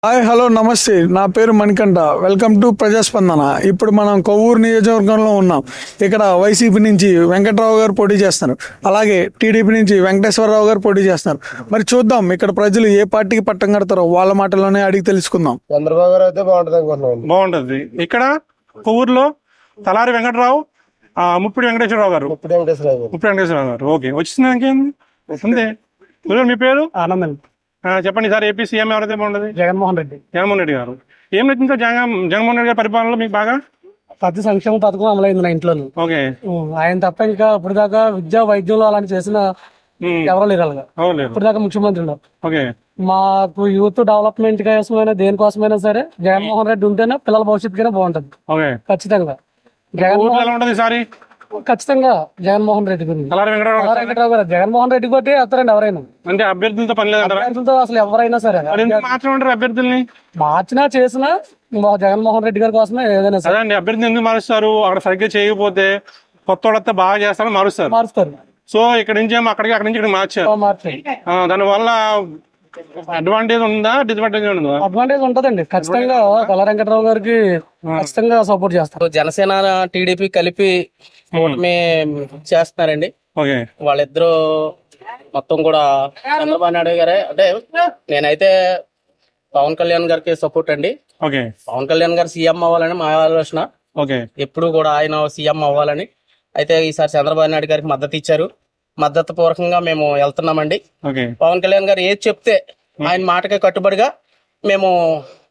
Hi hello నమస్తే, నా పేరు మణికంఠ. Welcome to ప్రజాస్పందన. ఇప్పుడు మనం కొవ్వూరు నియోజకవర్గంలో ఉన్నాం. ఇక్కడ వైసీపీ నుంచి వెంకట్రావు గారు పోటీ చేస్తున్నారు, అలాగే టీడీపీ నుంచి వెంకటేశ్వరరావు గారు పోటీ చేస్తున్నారు. మరి చూద్దాం ఇక్కడ ప్రజలు ఏ పార్టీకి పట్టం కడతారో వాళ్ళ మాటల్లోనే అడిగి తెలుసుకుందాం. చంద్రబాబు గారు అయితే బాగుంటది అనుకుంటున్నాం. బాగుంటది. ఇక్కడ కొవ్వూరులో తలారి వెంకటరావు, ముప్పిడి వెంకటేశ్వరరావు గారు. ముప్పిడి వెంకటేశ్వరరావు గారు. ఓకే, వచ్చింది ఇంకేంది అంతే. మీ పేరు? ఆనందం. చెప్పండి సార్, ఏపీ సీఎం ఎవరైతే బాగుంటది? జగన్మోహన్ రెడ్డి. జగన్మోహన్ రెడ్డి గారు. ఏం నచ్చింది సార్ జగన్మోహన్ రెడ్డి గారి పరిపాలనలో మీకు బాగా? ప్రతి సంక్షేమ పథకం అమలైంది నా ఇంట్లో. ఓకే, ఆయన తప్ప ఇంకా ఇప్పుడు దాకా విద్యా వైద్యంలో అలాంటి చేసిన ఎవరో లేరు అలాగా. ఇప్పుడు దాకా ముఖ్యమంత్రి ఉన్నారు. ఓకే, మాకు యూత్ డెవలప్మెంట్ కోసమైనా దేనికోసమైనా సరే జగన్మోహన్ రెడ్డి ఉంటేనే పిల్లల భవిష్యత్తుకైనా బాగుంటది. ఓకే, ఖచ్చితంగా ఎలా ఉంటది సారి? ఖచ్చితంగా జగన్మోహన్ రెడ్డి గురించి. తలారి వెంకటరావు గారు జగన్మోహన్ రెడ్డి బట్టి వస్తారండి ఎవరైనా. అంటే అభ్యర్థులతో పని లేదంటారా? అభ్యర్థులతో అసలు ఎవరైనా సరే మార్చమంటారు అభ్యర్థుల్ని? మార్చినా చేసినా జగన్మోహన్ రెడ్డి గారి కోసమే ఏదైనా సరే. అదే అండి, అభ్యర్థిని ఎందుకు మారుస్తారు? అక్కడ సరిగ్గా చేయకపోతే కొత్త వాళ్ళతో బాగా చేస్తారని మారుస్తారు. సో ఇక్కడ నుంచి ఏమో అక్కడికి, అక్కడి నుంచి ఇక్కడ మార్చారు. దానివల్ల అడ్వాంటేజ్ ఉందా, డిసడ్వాంటేజ్ ఉందా? అడ్వాంటేజ్ ఉంటదండి ఖచ్చితంగా. తల వెంకటరావు గారికి ఖచ్చితంగా సపోర్ట్ చేస్తారు. జనసేన టీడీపీ కలిపి కూటమి చేస్తున్నారండి. వాళ్ళిద్దరూ మొత్తం కూడా చంద్రబాబు నాయుడు గారే. అంటే నేనైతే పవన్ కళ్యాణ్ గారికి సపోర్ట్ అండి. పవన్ కళ్యాణ్ గారు సీఎం అవ్వాలని మా ఆలోచన. ఎప్పుడు కూడా ఆయన సీఎం అవ్వాలని. అయితే ఈసారి చంద్రబాబు నాయుడు గారికి మద్దతు ఇచ్చారు. మద్దతు పూర్వకంగా మేము వెళ్తున్నామండి. పవన్ కళ్యాణ్ గారు ఏది చెప్తే ఆయన మాటకి కట్టుబడిగా మేము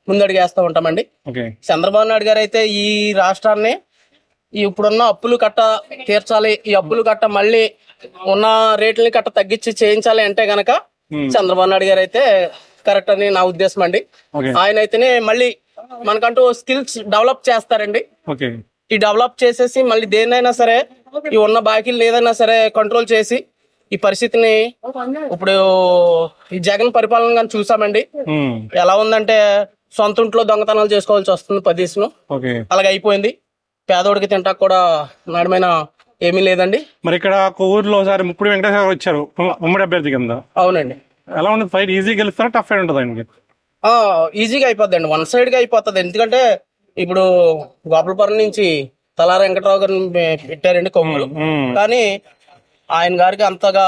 ముందడుగేస్తూ ఉంటామండి. చంద్రబాబు నాయుడు గారు అయితే ఈ రాష్ట్రాన్ని ఇప్పుడున్న అప్పులు కట్ట తీర్చాలి, ఈ అప్పులు కట్ట మళ్ళీ ఉన్న రేట్లని కట్ట తగ్గించి చేయించాలి అంటే గనక చంద్రబాబు నాయుడు గారు అయితే కరెక్ట్ అని నా ఉద్దేశం అండి. ఆయన అయితేనే మళ్ళీ మనకంటూ స్కిల్స్ డెవలప్ చేస్తారండి. ఈ డెవలప్ చేసేసి మళ్ళీ దేన్నైనా సరే ఈ ఉన్న బాకీలు ఏదైనా సరే కంట్రోల్ చేసి ఈ పరిస్థితిని ఇప్పుడు ఈ జగన్ పరిపాలన చూసామండి. ఎలా ఉందంటే సొంత ఇంట్లో దొంగతనాలు చేసుకోవాల్సి వస్తుంది 10 దేశం. అలాగే అయిపోయింది. పేదోడికి తింటాక కూడా నాడమైన ఏమీ లేదండి. మరి ఇక్కడ ఊర్లో ఒకసారి ముప్పిడి వెంకటేశ్వర వచ్చారు ఉమ్మడి అభ్యర్థి కింద. అవునండి. ఎలా ఉంటుంది ఫైట్? ఈజీగా గెలుస్తారా, టఫ్ ఫైట్ ఉంటుంది ఆయనకి? ఈజీగా అయిపోద్ది అండి, వన్ సైడ్ గా అయిపోతుంది. ఎందుకంటే ఇప్పుడు గోపాలపురం నుంచి తలారి వెంకటరావు గారిని పెట్టారండి కొమ్ములు. కానీ ఆయన గారికి అంతగా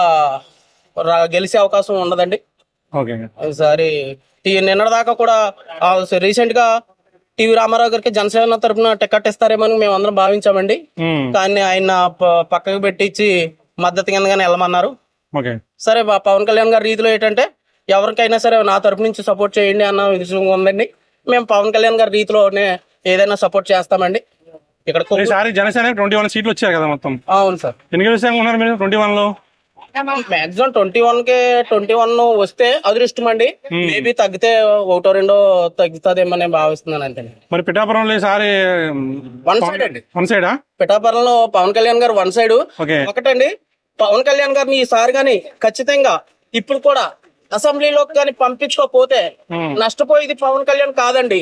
గెలిచే అవకాశం ఉండదండి. ఈసారి నిన్నటిదాకా కూడా రీసెంట్ గా టీవీ రామారావు గారికి జనసేన తరఫున టికెట్ ఇస్తారేమని మేము అందరం భావించామండి. కానీ ఆయన పక్కకు పెట్టించి మద్దతు కిందగానే వెళ్ళమన్నారు. సరే, పవన్ కళ్యాణ్ గారి రీతిలో ఏంటంటే ఎవరికైనా సరే నా తరఫు నుంచి సపోర్ట్ చేయండి అన్న విషయం ఉందండి. మేము పవన్ కళ్యాణ్ గారి రీతిలోనే ఏదైనా సపోర్ట్ చేస్తామండి. ఇక్కడ జనసేన 21 సీట్లు వచ్చాయి కదా మొత్తం. అవును సార్. ఎన్ని గెలుస్తారు మీరు 21 లో? మాక్సిమం 21 వస్తే అదృష్టం అండి. మేబీ తగ్గితే 1-2 తగ్గుతుందేమో నేను భావిస్తున్నాను అంతే. మరి పిఠాపురంలో ఈసారి వన్ సైడ్ అండి. వన్ సైడా? పిఠాపురంలో పవన్ కళ్యాణ్ గారు వన్ సైడ్. ఒకటండి, పవన్ కళ్యాణ్ గారిని ఈసారి గాని ఖచ్చితంగా ఇప్పుడు కూడా అసెంబ్లీలోకి కానీ పంపించుకోకపోతే నష్టపోయేది పవన్ కళ్యాణ్ కాదండి.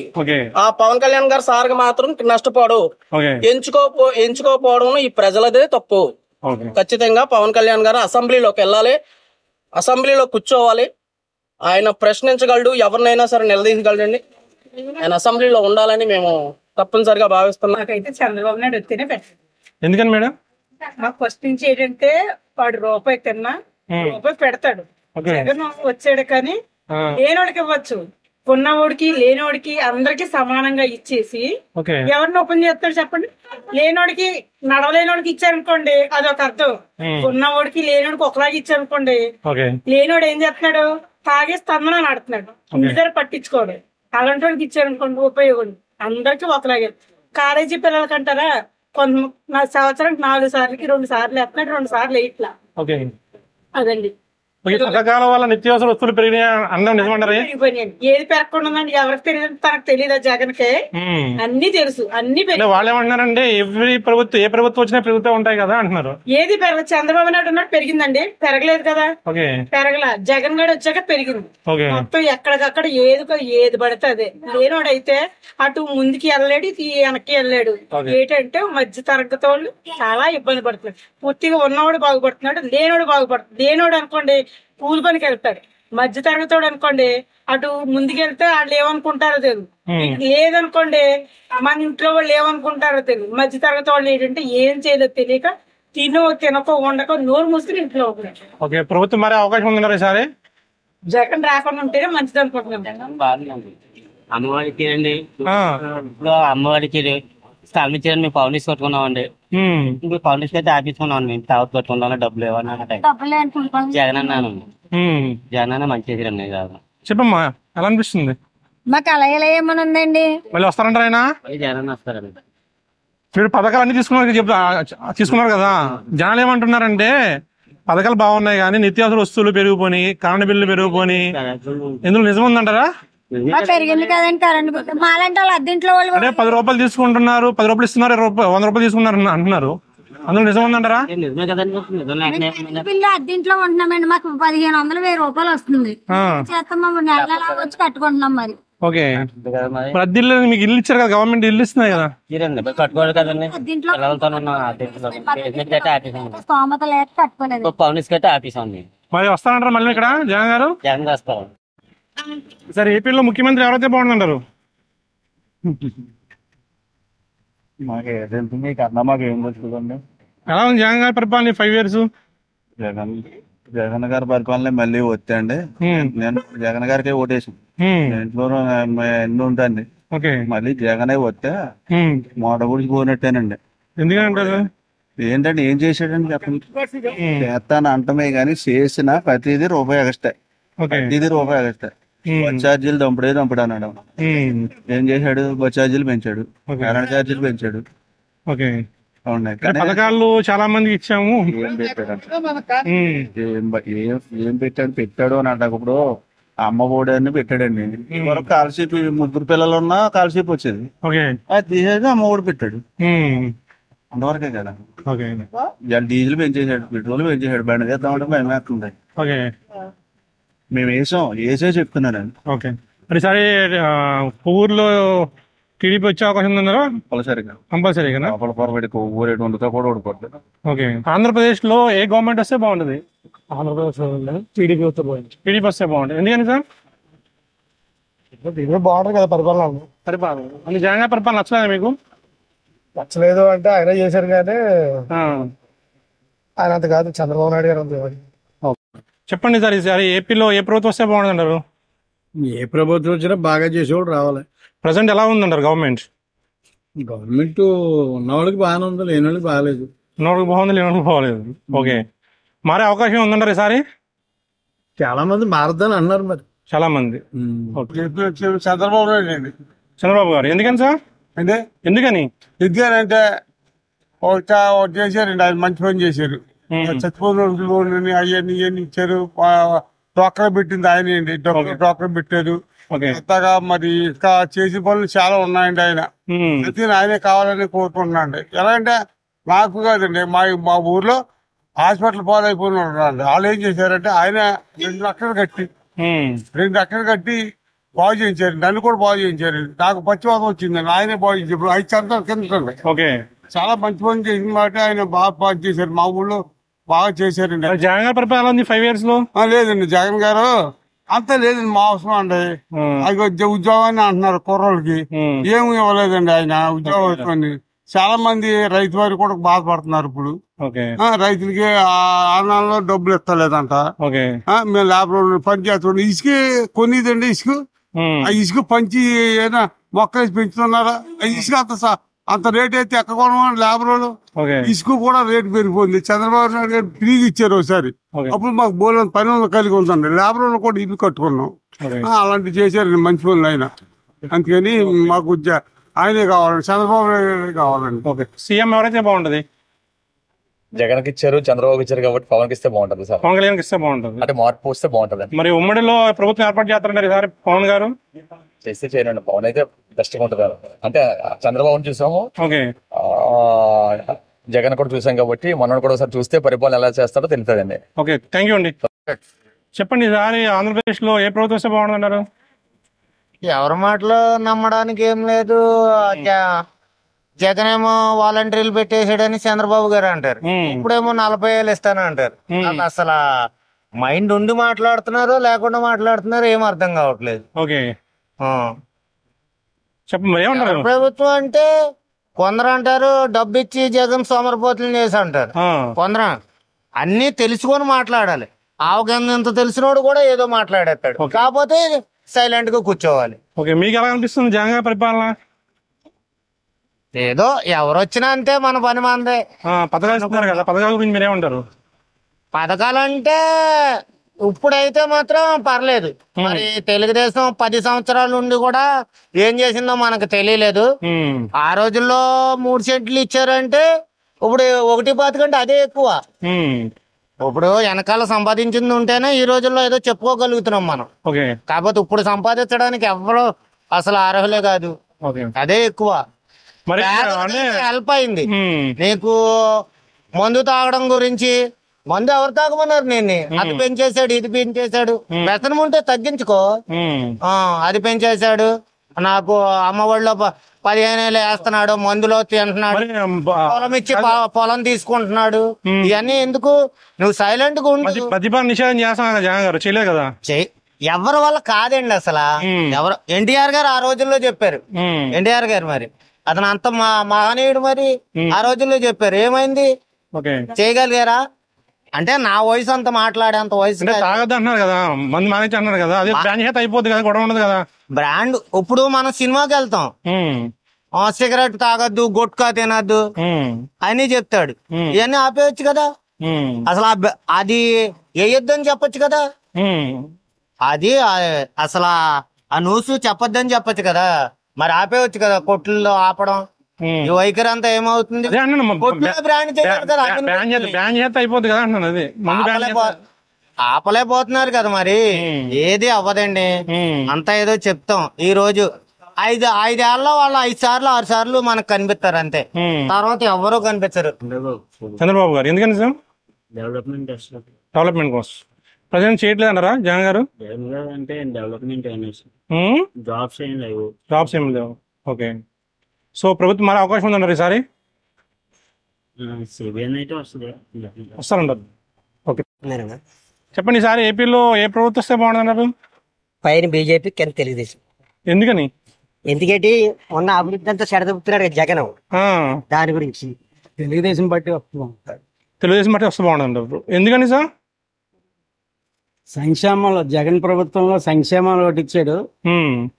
ఆ పవన్ కళ్యాణ్ గారు సార్గా మాత్రం నష్టపోడు. ఎంచుకోకపోవడం ఈ ప్రజలదే తప్పు. ఖచ్చితంగా పవన్ కళ్యాణ్ గారు అసెంబ్లీలోకి వెళ్ళాలి, అసెంబ్లీలో కూర్చోవాలి. ఆయన ప్రశ్నించగలడు, ఎవరినైనా సరే నిలదీయగలడండి. ఆయన అసెంబ్లీలో ఉండాలని మేము తప్పనిసరిగా భావిస్తున్నాం. నాకైతే చంద్రబాబు నాయుడు వస్తేనే పెట్టండి. ఎందుకని మేడం? మాకు ఫస్ట్ నుంచి ఏంటంటే వాడు రూపాయి తిన్నా రూపాయి పెడతాడు. జగన్ వచ్చాడు కానీ లేనోడికి ఇవ్వచ్చు, ఉన్నవాడికి లేనోడికి అందరికి సమానంగా ఇచ్చేసి ఎవరిని ఓపెన్ చేస్తాడు చెప్పండి? లేనోడికి నడవలేనోడికి ఇచ్చారనుకోండి అదొక అర్థం. ఉన్నవాడికి లేనోడికి ఒకలాగా ఇచ్చారనుకోండి, లేనోడు ఏం చేస్తున్నాడు? తాగే స్తంభన నడుతున్నాడు, ఇంటి పట్టించుకోడు. అలాంటి వాడికి ఇచ్చారనుకోండి ఉపయోగం అందరికి ఒకలాగే. కాలేజీ పిల్లలకంటారా కొంత సంవత్సరానికి 4 సార్లకి 2 సార్లు వేస్తున్నాడు, 2 సార్లు ఇట్లా అదండి. పథకాల వల్ల నిత్యావసర వస్తువులు పెరిగినాయి అన్నం నిజమంటారు? ఏది పెరగకుండా ఎవరికి తెలియదు, తనకు తెలియదా? జగన్ కి అన్ని తెలుసు, అన్ని వాళ్ళు ఏమంటున్నారంటే ఏ ప్రభుత్వం వచ్చినా పెరుగుతూ ఉంటాయి కదా అంటున్నారు. ఏది పెరగదు. చంద్రబాబు నాయుడు ఉన్నట్టు పెరిగిందండి? పెరగలేదు కదా. పెరగల. జగన్ గారు వచ్చాక పెరిగింది మొత్తం. ఎక్కడికక్కడ ఏది పడితే అదే. లేనోడైతే అటు ముందుకి వెళ్ళలేడు, ఇటు వెనక్కి వెళ్ళాడు. ఏంటంటే మధ్య తరగతి వాళ్ళు చాలా ఇబ్బంది పడుతున్నారు. పూర్తిగా ఉన్నవాడు బాగుపడుతున్నాడు, లేనోడు బాగుపడుతుంది. లేనోడు అనుకోండి కూలి పనికి వెళ్తాడు, మధ్య తరగతోడు అనుకోండి అటు ముందుకెళ్తే వాళ్ళు ఏమనుకుంటారో తెలియదు, లేదనుకోండి మన ఇంట్లో వాళ్ళు ఏమనుకుంటారో తెలియదు. మధ్య తరగతి వాళ్ళు ఏంటంటే ఏం చేయలేదు తెలియక తినకో ఉండకో నోరు మూసుకుని ఇంట్లో ఉంటారు. ఓకే, ప్రభుత్వం మరి అవకాశం ఉందన్నారు ఈసారి. జగన్ రాకుండా ఉంటేనే మంచిది అనుకుంటున్నాం. అమ్మవారికి అండి, అమ్మవారికి స్థలం ఇచ్చారని మేము పౌండీస్ కట్టుకున్నామండి. ఇప్పుడు పౌండీస్ అయితే ఆపించుకున్నాం. మేము తర్వాత కట్టుకుంటాం, డబ్బులు ఇవ్వని జగన్ అన్నాను. జగన్ అన్న మంచి చేసిరండి. చెప్పమ్మా, ఎలా అనిపిస్తుంది? మాకు అలా ఎలా ఏమని ఉందండి. మళ్ళీ వస్తారంటారు ఆయన? జగన్ వస్తారండి. మీరు పథకాలు అన్ని తీసుకున్నారు కదా, జనాలు ఏమంటున్నారంటే పథకాలు బాగున్నాయి కానీ నిత్యావసర వస్తువులు పెరిగిపోయి, కరెంట్ బిల్లు పెరిగిపోయి, ఎందుకు నిజం ఉందంటారా? పెరిగింది కదండి కరెంట్ బిల్లు. మాలంటే వాళ్ళు అద్దెంట్లో వాళ్ళు అంటే 10 రూపాయలు తీసుకుంటున్నారు, 10 రూపాయలు ఇస్తున్నారు, 100 రూపాయలు తీసుకున్నారు అంటున్నారు. అందులో నిజం ఉందంటారా? బిల్లు అద్దెంట్లో ఉంటున్నామండి. మాకు 1500 1000 రూపాయలు వస్తుంది. చేస్తాం నెల వచ్చి కట్టుకుంటున్నాం. మరి ఓకే, అద్దె ఇల్లు మీకు ఇల్లు ఇచ్చారు కదా, గవర్నమెంట్ ఇల్లు ఇస్తున్నాయి కదా, కట్టుకోవాలి కదండి. స్తోమత లేక కట్టుకోలేదు. పౌండీస్ కట్టి ఆపేసాం. మరి వస్తానంటారు మళ్ళీ ఇక్కడ జగన్ గారు? జగన్ వస్తాం. సరే, ఏపీలో ముఖ్యమంత్రి ఎవరైతే బాగుందంటారు? ఎలా ఉంది జగన్ గారి పరిపాలన 5 years? జగన్ గారి పరిపాలన మళ్ళీ వచ్చండి. నేను జగన్ గారికి ఓటేసి ఇంట్లో ఎన్ని ఉంటాండి. మళ్ళీ జగనే వస్తే మోట గురించి పోయినట్టేనండి. ఎందుకంటారు? ఏంటంటే ఏం చేశాడండి చెప్పండి. చేస్తాను అంటమే గానీ చేసిన ప్రతిదీ రూపాయి ఎగస్టాయి, ప్రతిదీ రూపాయి ఎగస్టాయి. బస్ ఛార్జీలు దంపుడు అన్నాడు. ఏం చేశాడు? బస్ ఛార్జీలు పెంచాడు, కరెంట్ ఛార్జీలు పెంచాడు. పథకాలు చాలా మందికి ఇచ్చాము. ఏం పెట్టాడు అని అంట. ఇప్పుడు అమ్మ ఒడి అని పెట్టాడండి. స్కాలర్షిప్ 3 పిల్లలు ఉన్నా స్కాలర్షిప్ వచ్చేది, అది తీసేసి అమ్మ ఒడి పెట్టాడు. అంతవరకే కదా. డీజిల్ పెంచేసాడు, పెట్రోల్ పెంచేసాడు. బండి చేద్దామంటే భయం వేస్తుంది. మేము వేసే చెప్తున్నారండి. ఓకే, మరి సరే ఊర్లో టీడీపీ వచ్చే అవకాశం ఉందన్నారా? కంపల్సరీగా ఊరేటు వండుతా కూడా ఓడిపోతుంది. ఓకే, ఆంధ్రప్రదేశ్ లో ఏ గవర్నమెంట్ వస్తే బాగుంటది? ఆంధ్రప్రదేశ్ టీడీపీ వస్తే బాగుంది. టీడీపీ వస్తే బాగుంటుంది. ఎందుకని సార్? బాగుంటుంది కదా పరిపాలన. అంటే జగన్ గారి పరిపాలన నచ్చలేదా మీకు? నచ్చలేదు అంటే ఆయన చేశారు కానీ ఆయన అంత కాదు. చంద్రబాబు నాయుడు గారు అంత. చెప్పండి సార్, ఈసారి ఏపీలో ఏ ప్రభుత్వం వస్తే బాగుంటుంది అంటారు? ఏ ప్రభుత్వం వచ్చినా బాగా చేసేవాడు రావాలి. ప్రజెంట్ ఎలా ఉందంటారు గవర్నమెంట్? గవర్నమెంట్ ఉన్న వాళ్ళకి బాగానే ఉంది, లేని వాళ్ళకి బాగాలేదు. ఉన్నవాళ్ళకి బాగుంది, లేని వాళ్ళకి బాగలేదు. ఓకే, మారే అవకాశం ఉందంటారు ఈసారి? చాలా మంది మారద్దని అన్నారు. మరి చాలా మంది. చంద్రబాబు నాయుడు అండి. చంద్రబాబు గారు ఎందుకని సార్? అంటే ఎందుకని అంటే ఒకటి చేశారండి, ఆయన మంచి పని చేశారు. చచ్చిపోయిన అవన్నీ ఇవన్నీ ఇచ్చారు. డోక్రా పెట్టింది ఆయన అండి, డోక్రా పెట్టారు. కొత్తగా మరి ఇంకా చేసిన పనులు చాలా ఉన్నాయండి. ఆయన అయితే ఆయనే కావాలని కోరుకుంటున్నాండి. ఎలా అంటే నాకు కాదండి, మా ఊర్లో హాస్పిటల్ పాలైపోయిన వాళ్ళు ఏం చేశారంటే ఆయన 2 లక్షలు కట్టి బాగు చేయించారు. నన్ను కూడా బాగు చేయించారు. నాకు పచ్చివాదం వచ్చిందండి, ఆయనే బాగు చేయించారు. 5 సంవత్సరాల కింద చాలా మంచి పని చేసిన మాట ఆయన బాగా చేశారు. మా ఊళ్ళో బాగా చేశారండి. జగన్ గారి పరిపాలన ఉంది 5 years లో? లేదండి, జగన్ గారు అంతా లేదండి. మా అవసరం అండి. అది ఉద్యోగాన్ని అంటున్నారు కుర్రోళ్ళకి, ఏమి ఇవ్వలేదండి ఆయన ఉద్యోగం. చాలా మంది రైతు వారు కూడా బాధపడుతున్నారు. ఇప్పుడు రైతులకి ఆనాల్లో డబ్బులు ఇస్తలేదంట. మేము లేబర్ పని చేస్తాం. ఇసుక కొనిదండి, ఇసుక ఆ ఇసుక పంచి ఏదైనా మొక్కలు పెంచుతున్నారా? ఇసుక అంత రేట్ అయితే ఎక్కడ లేబర్ వాళ్ళు. ఇసుక కూడా రేటు పెరిగిపోయింది. చంద్రబాబు నాయుడు గారు ఫ్రీగా ఇచ్చారు ఒకసారి. అప్పుడు మాకు బోలని పని కలిగి ఉందండి. లేబర్ వాళ్ళు కూడా ఇల్లు కట్టుకున్నాం. అలాంటివి చేశారండి మంచి పనులు ఆయన. అందుకని మాకు ఆయనే కావాలండి, చంద్రబాబు నాయుడు కావాలండి. సీఎం ఎవరైతే బాగుంటది? జగన్ కి ఇచ్చారు, చంద్రబాబు ఇచ్చారు కాబట్టి పవన్ కి ఇస్తే బాగుంటది సార్. పవన్ కళ్యాణ్ ఇస్తే బాగుంటది అంటే మార్పు వస్తే బాగుంటది. మరి ఉమ్మడిలో ప్రభుత్వం ఏర్పాటు చేస్తారంటారు ఈసారి పవన్ గారు? చేస్తే చేయనండి, పవన్ అయితే బెస్ట్ గా ఉంటది. అంటే చంద్రబాబుని చూసాము, జగన్ కూడా చూసాం కాబట్టి మనం కూడా ఒకసారి చూస్తే పరిపాలన ఎలా చేస్తారో తెలుస్తుందండి. ఓకే, థ్యాంక్ యూ అండి. చెప్పండి, ఈసారి ఆంధ్రప్రదేశ్ లో ఏ ప్రభుత్వం వస్తే బాగుంటుందంటారు? ఎవరి మాటలో నమ్మడానికి ఏం లేదు. జగన్ ఏమో వాలంటీర్లు పెట్టేసాడని చంద్రబాబు గారు అంటారు. ఇప్పుడేమో 40,000 ఇస్తాను అంటారు. అసలు మైండ్ ఉండి మాట్లాడుతున్నారో లేకుండా మాట్లాడుతున్నారో ఏం అర్థం కావట్లేదు. ఓకే చెప్పండి ఏమంటారు? ప్రభుత్వం అంటే కొందరు అంటారు డబ్బు ఇచ్చి జగన్ సోమరపోతులు చేసి అంటారు. కొందరు అన్ని తెలుసుకొని మాట్లాడాలి. ఆవగంత తెలిసినోడు కూడా ఏదో మాట్లాడేస్తాడు. కాకపోతే సైలెంట్ గా కూర్చోవాలి. ఓకే మీకు ఎలా అనిపిస్తుంది జగన్ గారి పరిపాలన? ఏదో ఎవరు వచ్చినా అంతే, మన పని మనదే. పథకాలు ఇస్తున్నారు కదా, పథకాల గురించి మీరేమంటారు? పథకాలంటే ఇప్పుడైతే మాత్రం పర్లేదు. మరి తెలుగుదేశం 10 సంవత్సరాల నుండి కూడా ఏం చేసిందో మనకు తెలియలేదు. ఆ రోజుల్లో 3 సెంట్లు ఇచ్చారంటే ఇప్పుడు 1.5 కంటే అదే ఎక్కువ. ఇప్పుడు వెనకాల సంపాదించింది ఉంటేనే ఈ రోజుల్లో ఏదో చెప్పుకోగలుగుతున్నాం మనం. కాకపోతే ఇప్పుడు సంపాదించడానికి ఎవరు అసలు అర్హులే కాదు, అదే ఎక్కువ. హెల్ప్ అయింది. నీకు మందు తాగడం గురించి, మందు ఎవరు తాగమన్నారు? నేను అది పెంచేశాడు, ఇది పెంచేశాడు. వ్యసనం ఉంటే తగ్గించుకో, అది పెంచేశాడు. నాకు అమ్మఒడిలో 15 ఏళ్ళు వేస్తున్నాడు, మందులో తింటున్నాడు, పొలం ఇచ్చి పొలం తీసుకుంటున్నాడు. ఇవన్నీ ఎందుకు? నువ్వు సైలెంట్ గా ఉండు. మద్యపాన నిషేధం చేస్తాను జగన్ గారు, చేయలేదు కదా. ఎవరి వల్ల కాదండి అసలు. ఎవరు ఎన్టీఆర్ గారు ఆ రోజుల్లో చెప్పారు. ఎన్టీఆర్ గారు మరి అతను అంత మహనీయుడు, మరి ఆ రోజుల్లో చెప్పారు. ఏమైంది? చేయగలిగారా? అంటే నా వయసు అంత మాట్లాడే అంత వయసు తాగద్దు అంటున్నారు కదా, మంది మానేసి అంటున్నారు కదా, అదే బ్రాండ్ చేత అయిపోద్ది కదా, గొడవ ఉండదు కదా. బ్రాండ్ ఇప్పుడు మనం సినిమాకి వెళ్తాం, సిగరెట్ తాగద్దు, గుట్కా తినద్దు అని చెప్తాడు. ఇవన్నీ ఆపేయచ్చు కదా. అసలు అది వేయొద్దని చెప్పొచ్చు కదా. అది అసలు ఆ న్యూస్ చెప్పొద్దని చెప్పొచ్చు కదా. మరి ఆపేయచ్చు కదా, కొట్లలో ఆపడం. ఈ వైఖరి అంతా ఏమవుతుంది? ఆపలేకపోతున్నారు కదా. మరి ఏది అవ్వదండి, అంతా ఏదో చెప్తాం. ఈ రోజు 5 ఏళ్ళలో వాళ్ళు 5 సార్లు 6 సార్లు మనకు కనిపిస్తారు అంతే, తర్వాత ఎవరూ కనిపించరు. చంద్రబాబు గారు ఎందుకని సార్? డెవలప్మెంట్ కోసం ప్రజెంట్ చేయట్లేదు అన్నారా జగన్ గారు? అంటే డెవలప్మెంట్ జాబ్స్ ఏం లేవు. ఓకే, సో ప్రభుత్వం మారే అవకాశం ఉందన్నారు ఈసారి? వస్తారంటారు. ఓకే చెప్పండి, ఈసారి ఏపీలో ఏ ప్రభుత్వం వస్తే బాగుందన్నారు? పైన బీజేపీ, కింద తెలుగుదేశం. ఎందుకని? ఎందుకంటే మొన్న అభివృద్ధి అంతా చెడదొప్పుతున్నాడు జగన్, దాని గురించి. తెలుగుదేశం బట్టి తెలుగుదేశం బట్టి వస్తే బాగుందంటారు. ఎందుకని సార్? సంక్షేమాలు జగన్ ప్రభుత్వంలో సంక్షేమాలు ఒకటి ఇచ్చాడు,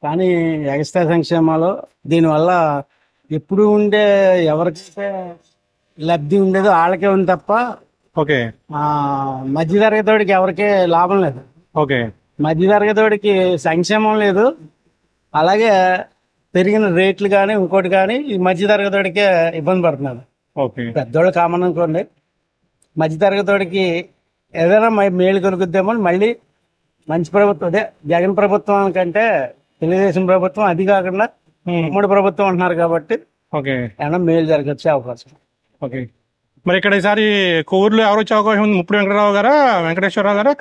కానీ ఎగస్ట్రా సంక్షేమాలు దీనివల్ల ఎప్పుడు ఉండే ఎవరికైతే లబ్ధి ఉండేదో వాళ్ళకే ఉంది తప్ప మధ్యతరగతివాడికి ఎవరికే లాభం లేదు. మధ్యతరగతివాడికి సంక్షేమం లేదు. అలాగే పెరిగిన రేట్లు కానీ ఇంకోటి కానీ ఈ మధ్యతరగతివాడికే ఇబ్బంది పడుతున్నారు. పెద్దోళ్ళు కామన్ అనుకోండి, మధ్యతరగతివాడికి ఏదైనా మేలు కలుగుద్దేమో. మళ్ళీ మంచి ప్రభుత్వం అదే జగన్ ప్రభుత్వం కంటే తెలుగుదేశం ప్రభుత్వం, అది కాకుండా ఉమ్మడి ప్రభుత్వం అంటున్నారు కాబట్టి ఏమన్నా మేలు జరగచ్చే అవకాశం. ఓకే, మరి ఇక్కడ ఈసారి కోవూరులో ఎవరు వచ్చే అవకాశం ఉంది? ముప్పుడు వెంకటరావు గారా, వెంకటేశ్వరరావు గారా,